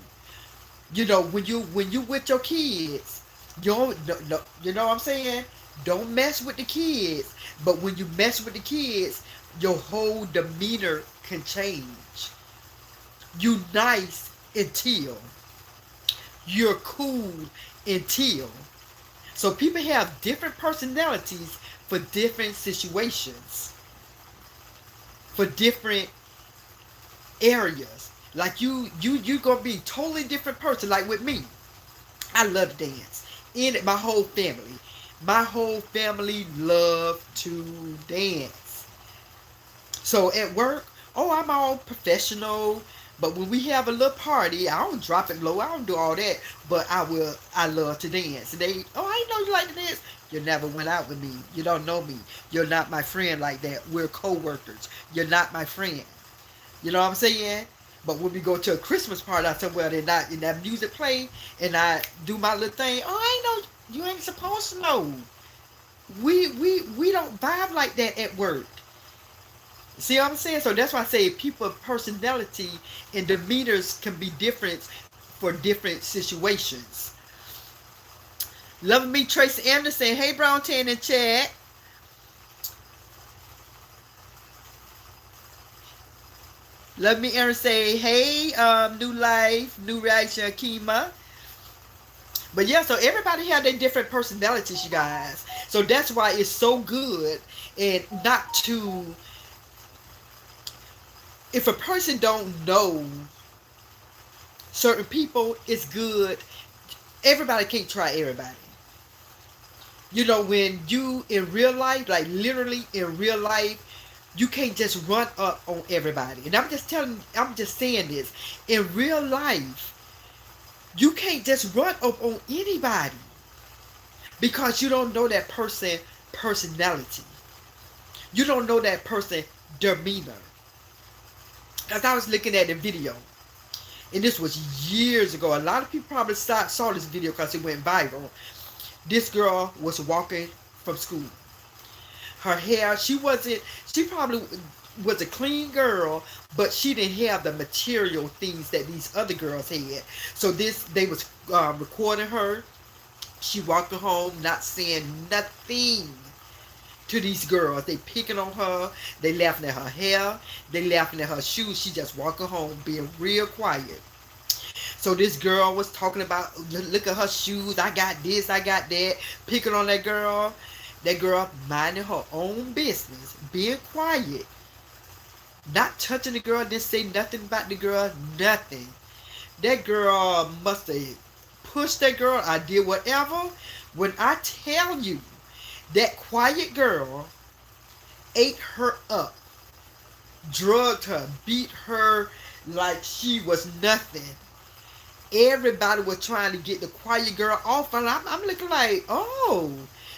When you with your kids, you know what I'm saying? Don't mess with the kids. But when you mess with the kids, your whole demeanor can change. You nice until you're cool until. So people have different personalities for different situations, for different areas. Like you gonna be totally different person. Like with me, I love to dance. My whole family love to dance. So at work, oh, I'm all professional, But when we have a little party, I don't drop it low. I don't do all that. But I will. I love to dance. And they, oh, I didn't know you like to dance. You never went out with me. You don't know me. You're not my friend like that. We're co-workers. You're not my friend. You know what I'm saying? But when we go to a Christmas party out somewhere and not and that music play and I do my little thing, oh, I ain't know you ain't supposed to know. We don't vibe like that at work. See what I'm saying? So that's why I say people personality and demeanors can be different for different situations. Loving me, Tracy Anderson. Hey, Brown Tan in chat. Love me, Aaron. Say hey, new life, new reaction, Akima. But yeah, so everybody have their different personalities, you guys. So that's why it's so good and not to. If a person don't know certain people, it's good. Everybody can't try everybody. You know, when you in real life, like literally in real life, you can't just run up on everybody. And I'm just saying this. In real life, you can't just run up on anybody because you don't know that person personality. You don't know that person demeanor. As I was looking at the video, and this was years ago, a lot of people probably saw this video because it went viral. This girl was walking from school. Her hair, she probably was a clean girl, but she didn't have the material things that these other girls had. So they was recording her. She walking home, not saying nothing to these girls. They picking on her. They laughing at her hair. They laughing at her shoes. She just walking home, being real quiet. So this girl was talking about, look at her shoes. I got this, I got that. Picking on that girl. That girl minding her own business, being quiet. Not touching the girl, didn't say nothing about the girl, nothing. That girl must have pushed that girl. I did whatever. When I tell you, that quiet girl ate her up, drugged her, beat her like she was nothing. Everybody was trying to get the quiet girl off, and I'm looking like, oh.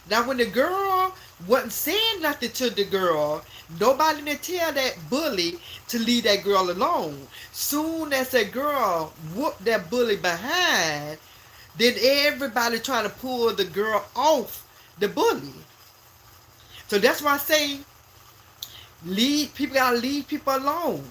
Now when the girl wasn't saying nothing to the girl, nobody didn't tell that bully to leave that girl alone. Soon as that girl whooped that bully behind, then everybody trying to pull the girl off the bully. So that's why I say, people gotta leave people alone.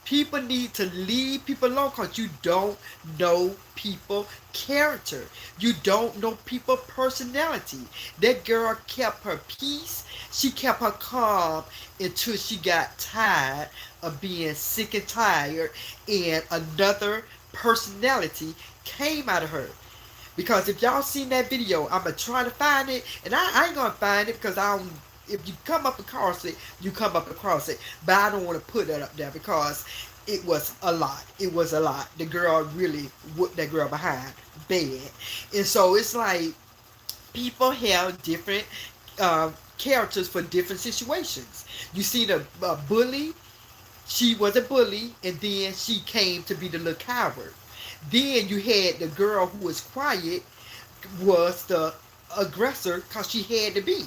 People need to leave people alone because you don't know people character. You don't know people personality. That girl kept her peace. She kept her calm until she got tired of being sick and tired, and another personality came out of her. Because if y'all seen that video, I'm going to try to find it, and I ain't going to find it because I don't. If you come up across it, you come up across it. But I don't want to put that up there because it was a lot. It was a lot. The girl really whooped that girl behind bad. And so it's like people have different characters for different situations. You see the bully. She was a bully, and then she came to be the little coward. Then you had the girl who was quiet was the aggressor because she had to be.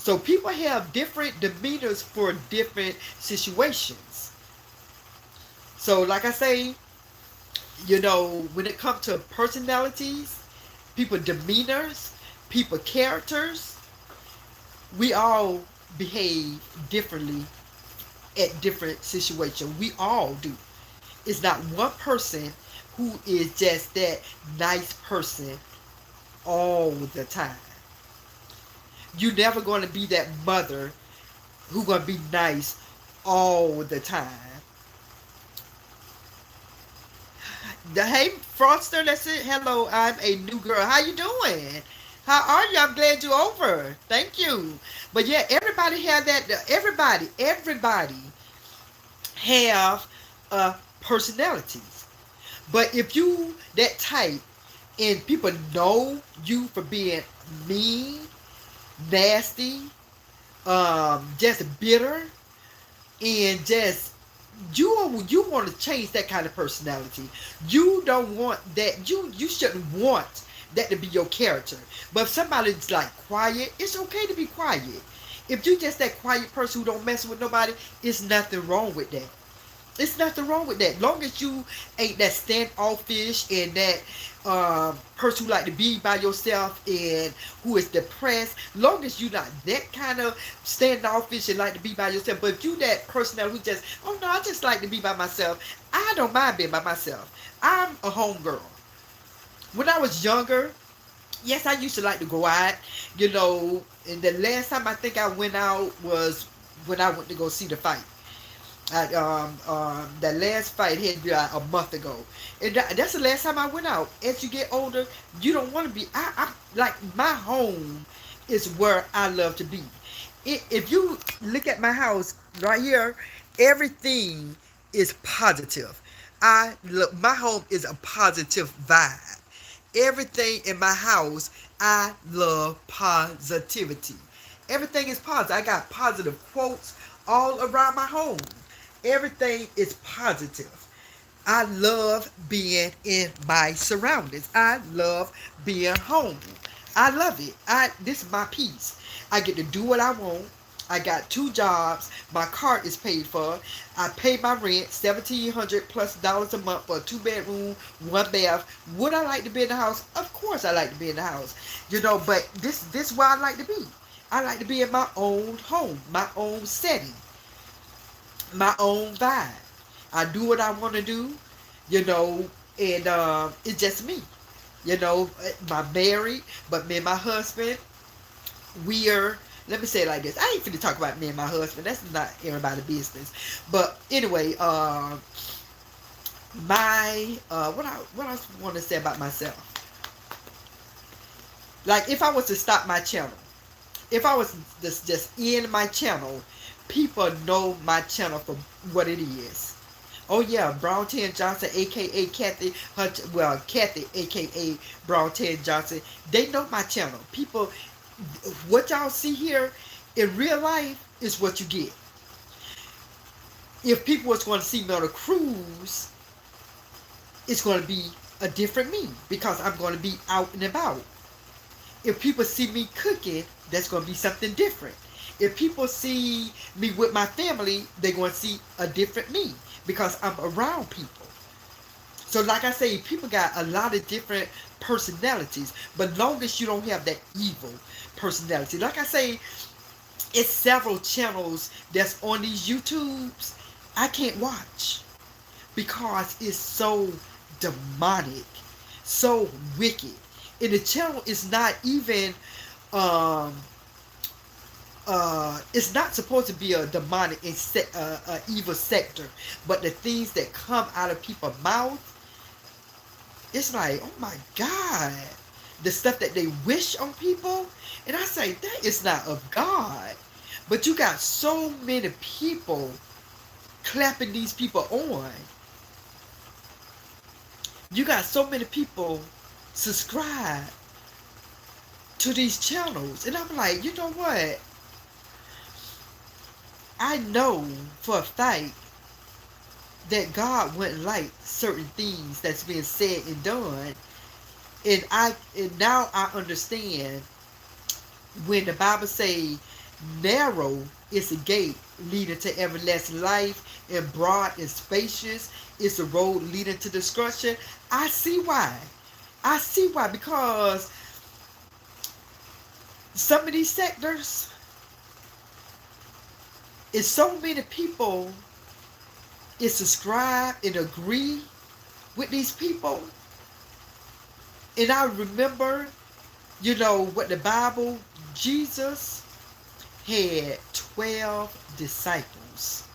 So people have different demeanors for different situations. So like I say, you know, when it comes to personalities, people demeanors, people characters, we all behave differently at different situations. We all do. It's not one person who is just that nice person all the time. You're never going to be that mother who's going to be nice all the time. Hey, Froster, that's it. Hello, I'm a new girl. How you doing? How are you? I'm glad you're over. Thank you. But yeah, everybody have that. Everybody have personalities. But if you that type and people know you for being mean, nasty, just bitter, and just you want to change that kind of personality. You don't want that. You shouldn't want that to be your character. But if somebody's like quiet, it's okay to be quiet. If you just that quiet person who don't mess with nobody, it's nothing wrong with that. It's nothing wrong with that. Long as you ain't that standoffish and that person who like to be by yourself and who is depressed. Long as you not that kind of standoffish and like to be by yourself. But if you that person who just, oh no, I just like to be by myself. I don't mind being by myself. I'm a homegirl. When I was younger, yes, I used to like to go out, and the last time I think I went out was when I went to go see the fight. That last fight had to be like a month ago, and that's the last time I went out. As you get older, you don't want to be. I like my home is where I love to be. If you look at my house right here, everything is positive. I look, my home is a positive vibe. Everything in my house, I love positivity. Everything is positive. I got positive quotes all around my home. Everything is positive. I love being in my surroundings. I love being home. I love it. This is my peace. I get to do what I want. I got 2 jobs. My car is paid for. I pay my rent, $1,700+ a month for a 2-bedroom, 1 bath. Would I like to be in the house? Of course I like to be in the house. But this is where I like to be. I like to be in my own home, my own setting, my own vibe. I do what I want to do, and it's just me. I'm married, but me and my husband, we are, let me say it like this. I ain't finna talk about me and my husband. That's not everybody's business. But anyway, what else want to say about myself? Like, if I was to stop my channel, if I was just in my channel, people know my channel for what it is. Oh yeah, Brown Tan Johnson, aka Kathy, Kathy, aka Brown Tan Johnson. They know my channel. People, what y'all see here in real life is what you get. If people was going to see me on a cruise, it's going to be a different me because I'm going to be out and about. If people see me cooking, that's going to be something different. If people see me with my family, they're going to see a different me because I'm around people. So like I say, people got a lot of different personalities, but long as you don't have that evil personality. Like I say, it's several channels that's on these YouTubes I can't watch because it's so demonic, so wicked. And the channel is not even it's not supposed to be a demonic evil sector, but the things that come out of people's mouth, it's like, oh my God, the stuff that they wish on people, and I say that is not of God. But you got so many people clapping these people on. You got so many people subscribe to these channels, and I'm like, you know what? I know for a fact that God wouldn't like certain things that's being said and done. And now I understand when the Bible say narrow is the gate leading to everlasting life, and broad and spacious is the road leading to destruction. I see why. I see why, because some of these sectors, is so many people is subscribe and agree with these people. And I remember, what the Bible, Jesus had 12 disciples.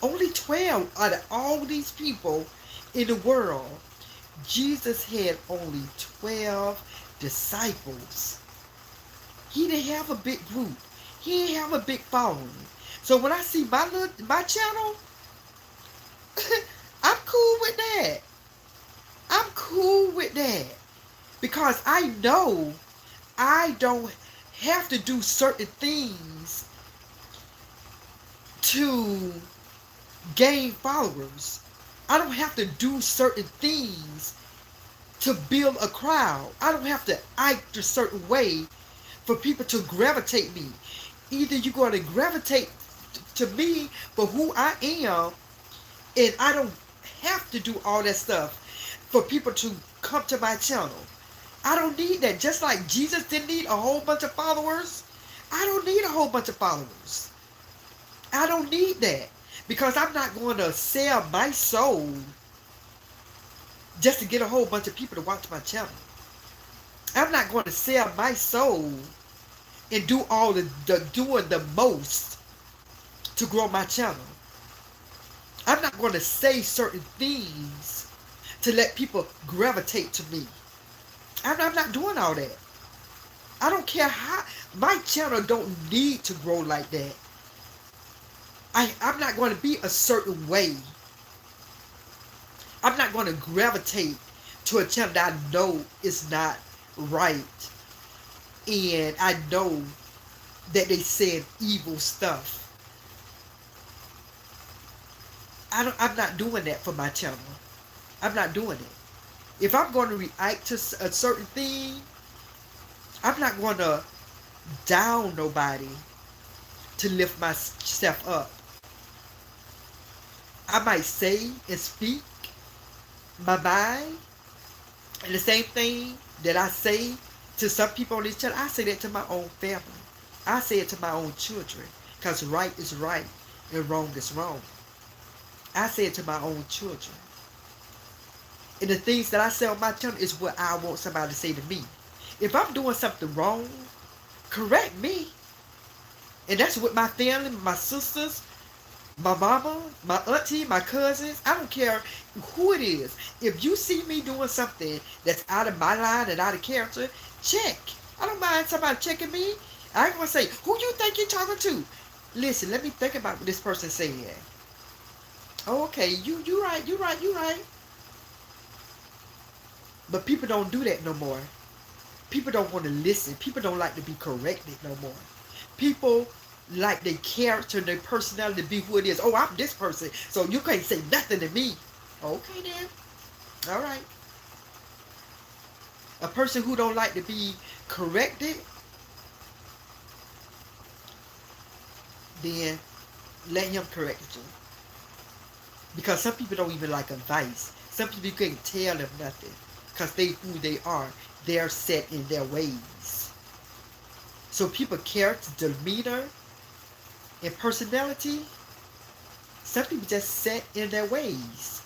Only 12 out of all these people in the world, Jesus had only 12 disciples. He didn't have a big group. He didn't have a big following. So when I see my channel, I'm cool with that. I'm cool with that. Because I know I don't have to do certain things to gain followers. I don't have to do certain things to build a crowd. I don't have to act a certain way for people to gravitate me. Either you're going to gravitate to me for who I am, and I don't have to do all that stuff for people to come to my channel. I don't need that. Just like Jesus didn't need a whole bunch of followers, I don't need a whole bunch of followers. I don't need that. Because I'm not going to sell my soul just to get a whole bunch of people to watch my channel. I'm not going to sell my soul and do all doing the most to grow my channel. I'm not going to say certain things to let people gravitate to me. I'm not doing all that. I don't care how. My channel don't need to grow like that. I'm not going to be a certain way. I'm not going to gravitate to a channel that I know is not right. And I know that they said evil stuff. I'm not doing that for my channel. I'm not doing it. If I'm going to react to a certain thing, I'm not going to down nobody to lift myself up. I might say and speak my mind, and the same thing that I say to some people on this channel, I say that to my own family. I say it to my own children, because right is right and wrong is wrong. I say it to my own children. And the things that I say on my channel is what I want somebody to say to me. If I'm doing something wrong, correct me. And that's with my family, my sisters, my mama, my auntie, my cousins. I don't care who it is. If you see me doing something that's out of my line and out of character, check. I don't mind somebody checking me. I ain't gonna say, who you think you're talking to? Listen, let me think about what this person said. Oh, okay, you right. But people don't do that no more. People don't want to listen. People don't like to be corrected no more. People like their character and their personality to be who it is. Oh, I'm this person, so you can't say nothing to me. Okay then. All right. A person who don't like to be corrected, then let him correct you. Because some people don't even like advice. Some people you can't tell them nothing. Because they who they are. They're set in their ways. So people character, demeanor, and personality, some people just set in their ways.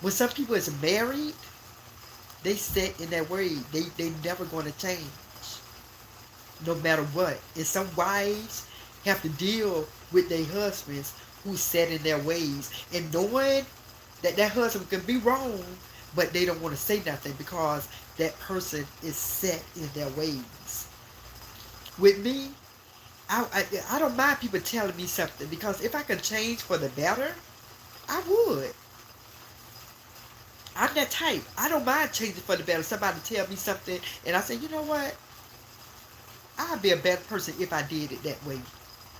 When some people is married, they set in their ways. They never going to change. No matter what. And some wives have to deal with their husbands who set in their ways. And knowing that that husband can be wrong, but they don't want to say nothing because that person is set in their ways. With me, I don't mind people telling me something, because if I could change for the better, I would. I'm that type. I don't mind changing for the better. Somebody tell me something and I say, you know what? I'd be a better person if I did it that way.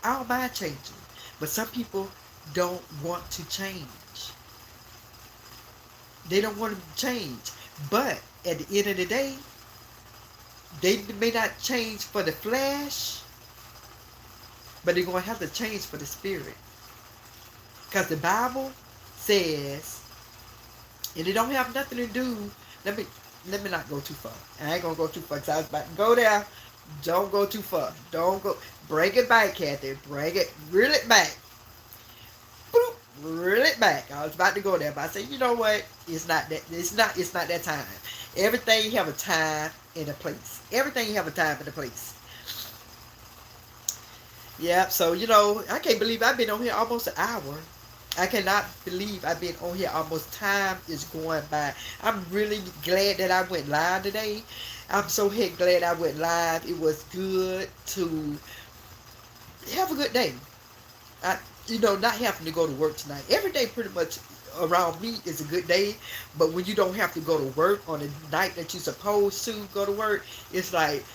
I don't mind changing. But some people don't want to change. They don't want to change. But at the end of the day, they may not change for the flesh, but they're going to have to change for the spirit. Because the Bible says, and it don't have nothing to do, let me not go too far. I ain't going to go too far because I was about to go there. Don't go too far. Don't go. Bring it back, Kathy. Bring it. Reel it back. Boop. Reel it back. I was about to go there, but I said, you know what? It's not that time. Everything have a time and a place. Everything have a time and a place. Yeah, so, I can't believe I've been on here almost an hour. I cannot believe I've been on here almost. Time is going by. I'm really glad that I went live today. I'm so glad I went live. It was good to have a good day. Not having to go to work tonight. Every day pretty much around me is a good day. But when you don't have to go to work on the night that you're supposed to go to work, it's like,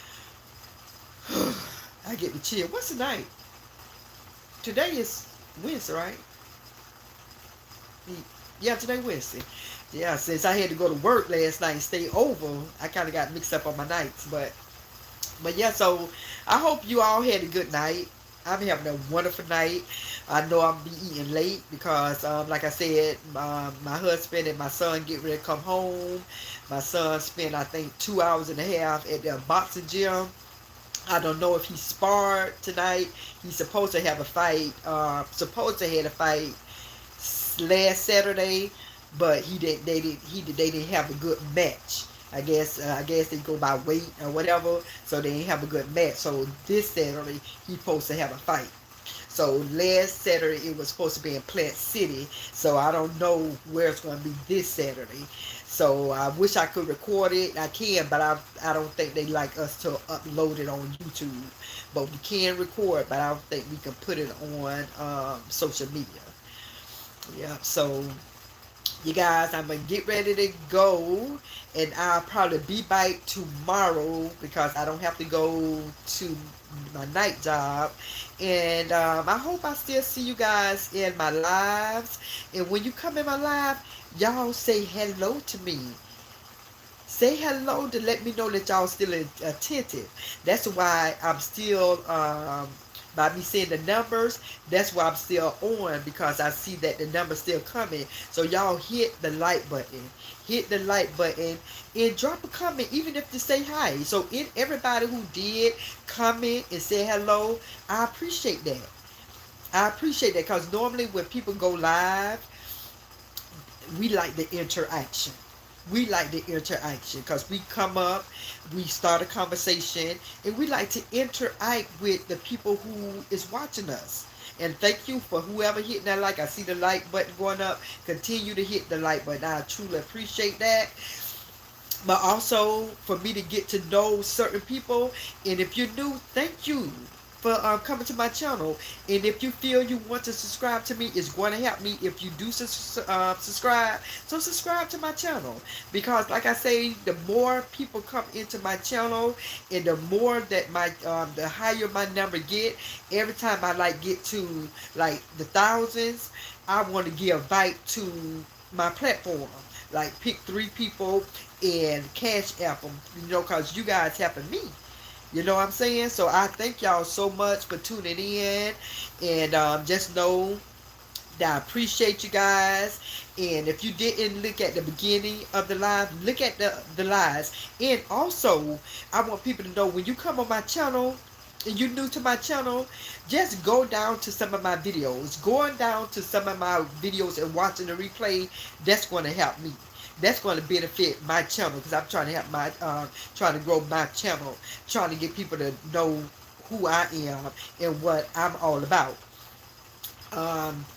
I get the chill. What's the night? Today is Wednesday, right? Yeah, today Wednesday. Yeah, since I had to go to work last night and stay over, I kind of got mixed up on my nights. But yeah, so I hope you all had a good night. I'm having a wonderful night. I know I'll be eating late because, like I said, my husband and my son get ready to come home. My son spent, I think, 2 hours and a half at the boxing gym. I don't know if he sparred tonight. He's supposed to have a fight. Supposed to have a fight last Saturday, but he didn't. They didn't have a good match. I guess they go by weight or whatever, so they didn't have a good match. So this Saturday he's supposed to have a fight. So last Saturday it was supposed to be in Plant City. So I don't know where it's going to be this Saturday. So I wish I could record it. I can, but I don't think they like us to upload it on YouTube. But we can record, but I don't think we can put it on social media. Yeah, so you guys, I'm gonna get ready to go, and I'll probably be back tomorrow because I don't have to go to my night job. And I hope I still see you guys in my lives. And when you come in my live, y'all say hello to me. Say hello to let me know that y'all still attentive. That's why I'm still, by me seeing the numbers, that's why I'm still on, because I see that the numbers still coming. So y'all hit the like button. Hit the like button and drop a comment, even if to say hi. So everybody who did comment and say hello, I appreciate that. I appreciate that because normally when people go live, we like the interaction. We like the interaction because we come up, we start a conversation, and we like to interact with the people who is watching us. And thank you for whoever hitting that like. I see the like button going up. Continue to hit the like button. I truly appreciate that. But also for me to get to know certain people. And if you're new, thank you for coming to my channel. And if you feel you want to subscribe to me, it's going to help me if you do subscribe. So subscribe to my channel, because like I say, the more people come into my channel, and the more that the higher my number get. Every time I like get to like the thousands, I want to give back to my platform. Like pick 3 people and cash app them, because you guys helping me. You know what I'm saying? So I thank y'all so much for tuning in. And just know that I appreciate you guys. And if you didn't look at the beginning of the live, look at the lives. And also, I want people to know, when you come on my channel and you're new to my channel, just go down to some of my videos. Going down to some of my videos and watching the replay, that's going to help me. That's going to benefit my channel, because I'm trying to help trying to grow my channel, trying to get people to know who I am and what I'm all about.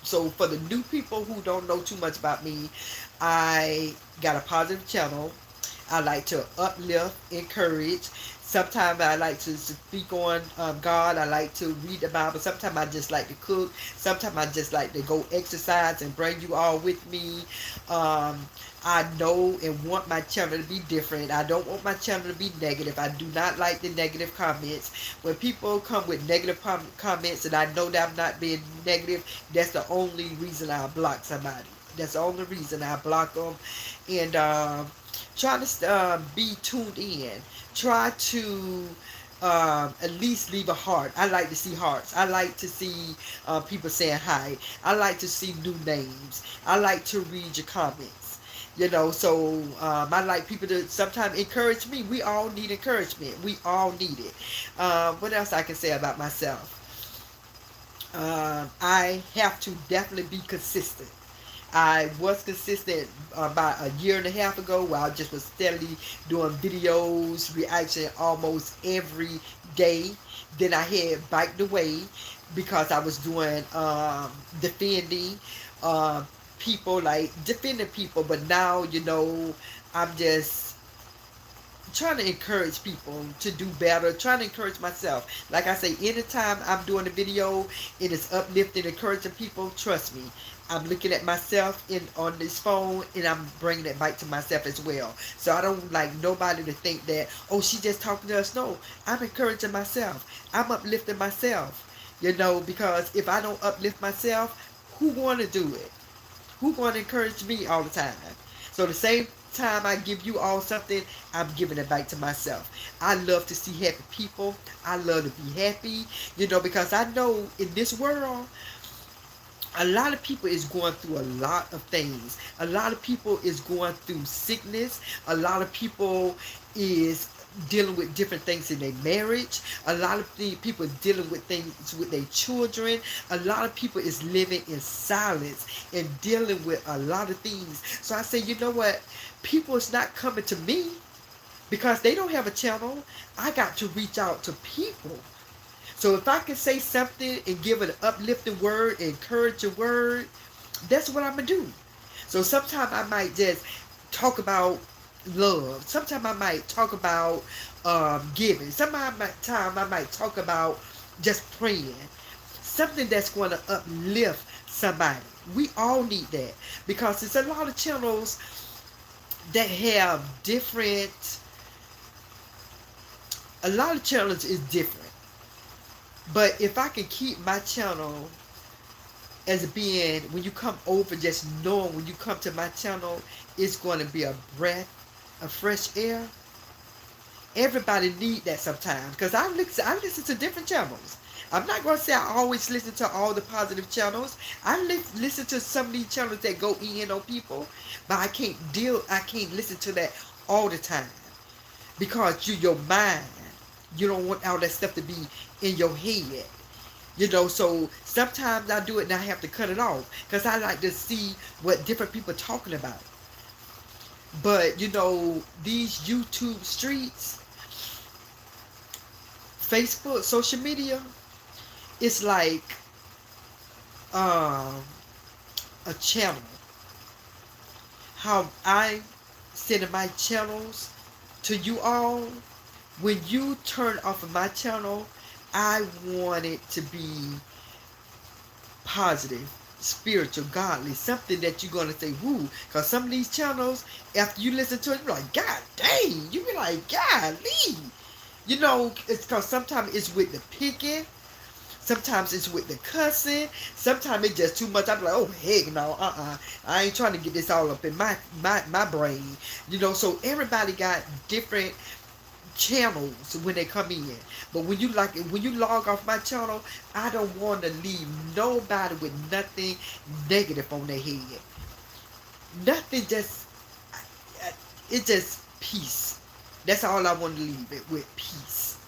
So for the new people who don't know too much about me, I got a positive channel. I like to uplift, encourage. Sometimes I like to speak on God. I like to read the Bible. Sometimes I just like to cook. Sometimes I just like to go exercise and bring you all with me. I know and want my channel to be different. I don't want my channel to be negative. I do not like the negative comments. When people come with negative comments and I know that I'm not being negative, that's the only reason I block somebody. That's the only reason I block them. And try to be tuned in. Try to at least leave a heart. I like to see hearts. I like to see people saying hi. I like to see new names. I like to read your comments. So I like people to sometimes encourage me. We all need encouragement. We all need it. What else I can say about myself? I have to definitely be consistent. I was consistent about a year and a half ago, where I just was steadily doing videos, reaction almost every day. Then I had backed away because I was doing defending people, like defending people. But now, I'm just trying to encourage people to do better, trying to encourage myself. Like I say, anytime I'm doing a video, it is uplifting, encouraging people. Trust me, I'm looking at myself on this phone, and I'm bringing it back to myself as well. So I don't like nobody to think that, oh, she just talking to us. No, I'm encouraging myself. I'm uplifting myself. Because if I don't uplift myself, who want to do it? Who going to encourage me all the time? So the same time I give you all something, I'm giving it back to myself. I love to see happy people. I love to be happy, because I know in this world, a lot of people is going through a lot of things. A lot of people is going through sickness. A lot of people is dealing with different things in their marriage. A lot of people is dealing with things with their children. A lot of people is living in silence and dealing with a lot of things. So I say, you know what? People is not coming to me because they don't have a channel. I got to reach out to people. So if I can say something and give an uplifting word, encouraging word, that's what I'm going to do. So sometimes I might just talk about love. Sometimes I might talk about giving. Sometimes I might talk about just praying. Something that's going to uplift somebody. We all need that. Because there's a lot of channels that have different... A lot of channels is different. But if I can keep my channel as being, when you come over, just knowing when you come to my channel, it's going to be a breath of fresh air. Everybody need that sometimes. Because I listen to different channels. I'm not going to say I always listen to all the positive channels. I listen to some of these channels that go in on people. But I can't listen to that all the time. Because your mind, you don't want all that stuff to be in your head. So sometimes I do it and I have to cut it off. Because I like to see what different people are talking about. But, these YouTube streets, Facebook, social media, it's like a channel. How I send my channels to you all. When you turn off of my channel, I want it to be positive, spiritual, godly, something that you're going to say, woo. Because some of these channels, after you listen to it, you're like, God dang. You be like, golly. It's because sometimes it's with the picking. Sometimes it's with the cussing. Sometimes it's just too much. I'm like, oh, heck no, I ain't trying to get this all up in my brain. So everybody got different channels when they come in. But when you log off my channel, I don't want to leave nobody with nothing negative on their head. Nothing, it's just peace. That's all I want to leave it with, peace.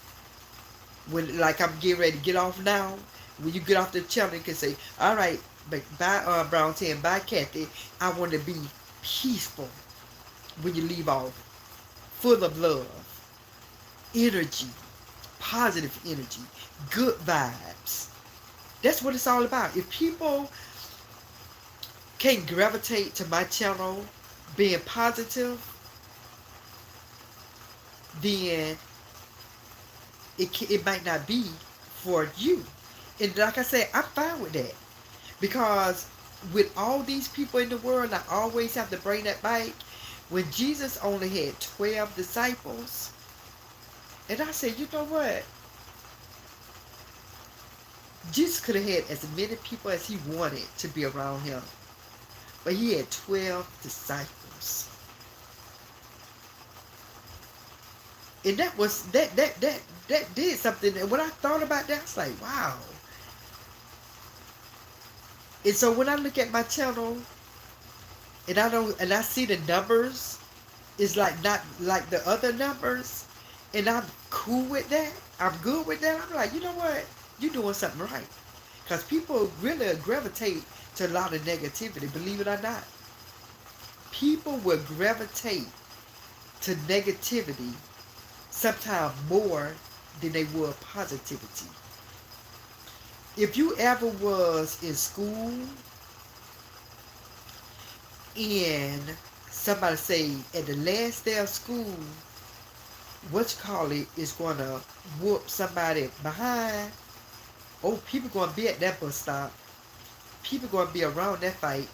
When like I'm getting ready to get off now, when you get off the channel, you can say, all right, bye Brown Tan, bye Kathy. I want to be peaceful when you leave off. Full of love. Energy, positive energy, good vibes. That's what it's all about. If people can't gravitate to my channel being positive, then it might not be for you. And like I said, I'm fine with that. Because with all these people in the world, I always have to bring that back. When Jesus only had 12 disciples, and I said, you know what? Jesus could have had as many people as he wanted to be around him. But he had 12 disciples. And that did something. And when I thought about that, I was like, wow. And so when I look at my channel and I see the numbers, it's like not like the other numbers. And I'm cool with that. I'm good with that. I'm like, you know what? You're doing something right. Because people really gravitate to a lot of negativity, believe it or not. People will gravitate to negativity sometimes more than they will positivity. If you ever was in school and somebody say at the last day of school, is going to whoop somebody behind. Oh, people going to be at that bus stop. People going to be around that fight.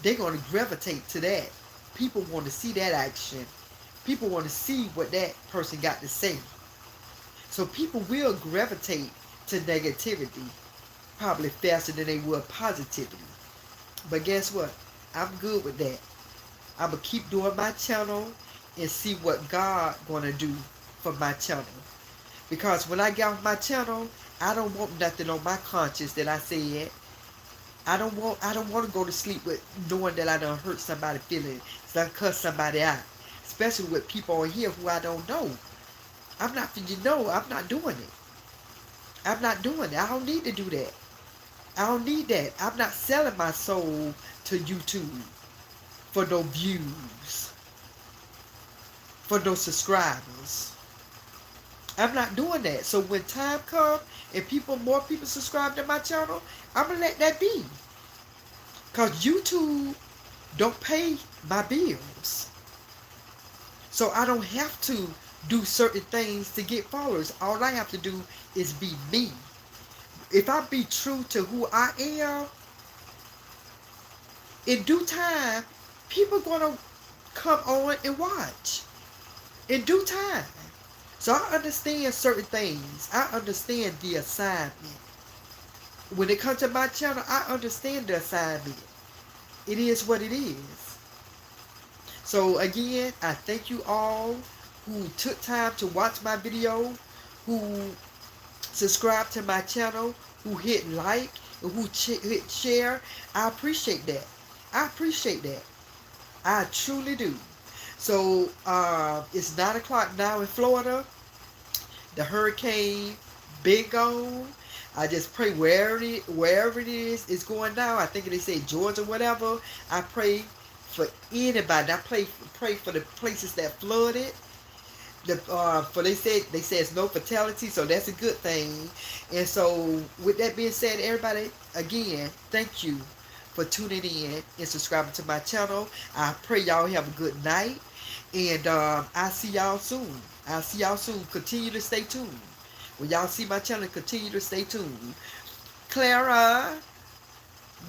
They're going to gravitate to that. People want to see that action. People want to see what that person got to say. So people will gravitate to negativity probably faster than they will positivity. But guess what? I'm good with that. I'm going to keep doing my channel and see what God going to do for my channel. Because when I get off my channel, I don't want nothing on my conscience that I said. I don't want to go to sleep with knowing that I done hurt somebody's feelings, done cuss somebody out. Especially with people on here who I don't know. I'm not doing it. I'm not doing it. I don't need to do that. I don't need that. I'm not selling my soul to YouTube for no views, for no subscribers. I'm not doing that. So when time comes and more people subscribe to my channel, I'm going to let that be. Because YouTube don't pay my bills. So I don't have to do certain things to get followers. All I have to do is be me. If I be true to who I am, in due time, people going to come on and watch. In due time. So I understand certain things. I understand the assignment. When it comes to my channel, I understand the assignment. It is what it is. So again, I thank you all who took time to watch my video, who subscribe to my channel, who hit like, and who hit share. I appreciate that. I appreciate that. I truly do. So it's 9 o'clock now in Florida. The hurricane been gone. I just pray wherever it is going now. I think they say Georgia, whatever. I pray for anybody. I pray for the places that flooded. For they said it's no fatality, so that's a good thing. And so with that being said, everybody, again, thank you for tuning in and subscribing to my channel. I pray y'all have a good night, and I'll see y'all soon. Continue to stay tuned. When y'all see my channel, continue to stay tuned. Clara,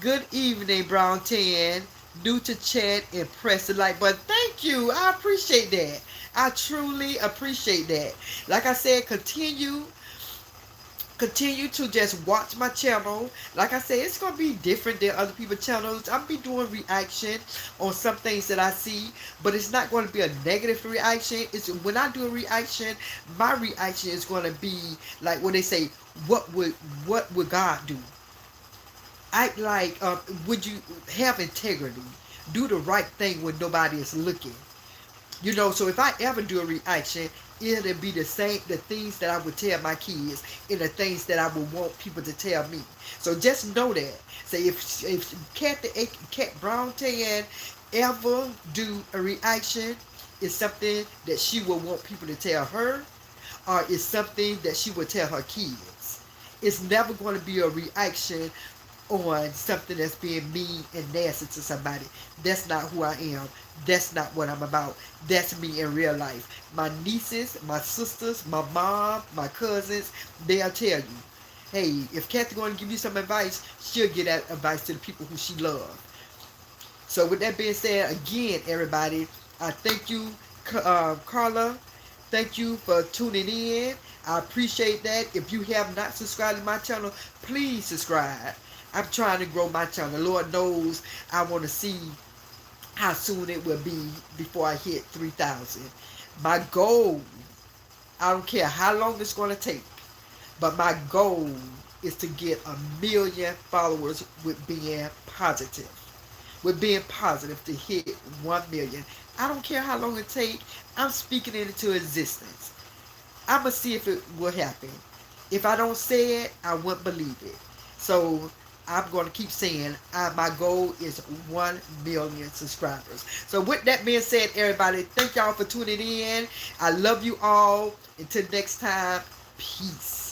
good evening, Brown 10. New to chat and press the like button. Thank you. I appreciate that. I truly appreciate that. Like I said, continue to just watch my channel. Like I said, it's going to be different than other people's channels. I'll be doing reaction on some things that I see, but it's not going to be a negative reaction. It's when I do a reaction, my reaction is going to be like when they say, what would God do? Act like, would you have integrity? Do the right thing when nobody is looking. You know, so if I ever do a reaction, it'll be the things that I would tell my kids and the things that I would want people to tell me. So just know that. Say if Cat Brown 10 ever do a reaction, it's something that she will want people to tell her, or it's something that she would tell her kids. It's never going to be a reaction on something that's being mean and nasty to somebody. That's not who I am. That's not what I'm about. That's me in real life. My nieces, my sisters, my mom, my cousins, they'll tell you, hey, if Kathy's going to give you some advice, she'll give that advice to the people who she loves. So with that being said, again, everybody, I thank you, Carla. Thank you for tuning in. I appreciate that. If you have not subscribed to my channel, please subscribe. I'm trying to grow my channel. Lord knows I want to see how soon it will be before I hit 3,000. My goal, I don't care how long it's going to take, but my goal is to get 1 million followers with being positive. With being positive to hit 1 million. I don't care how long it takes. I'm speaking it into existence. I'm going to see if it will happen. If I don't say it, I wouldn't believe it. So I'm going to keep saying my goal is 1 million subscribers. So with that being said, everybody, thank y'all for tuning in. I love you all. Until next time, peace.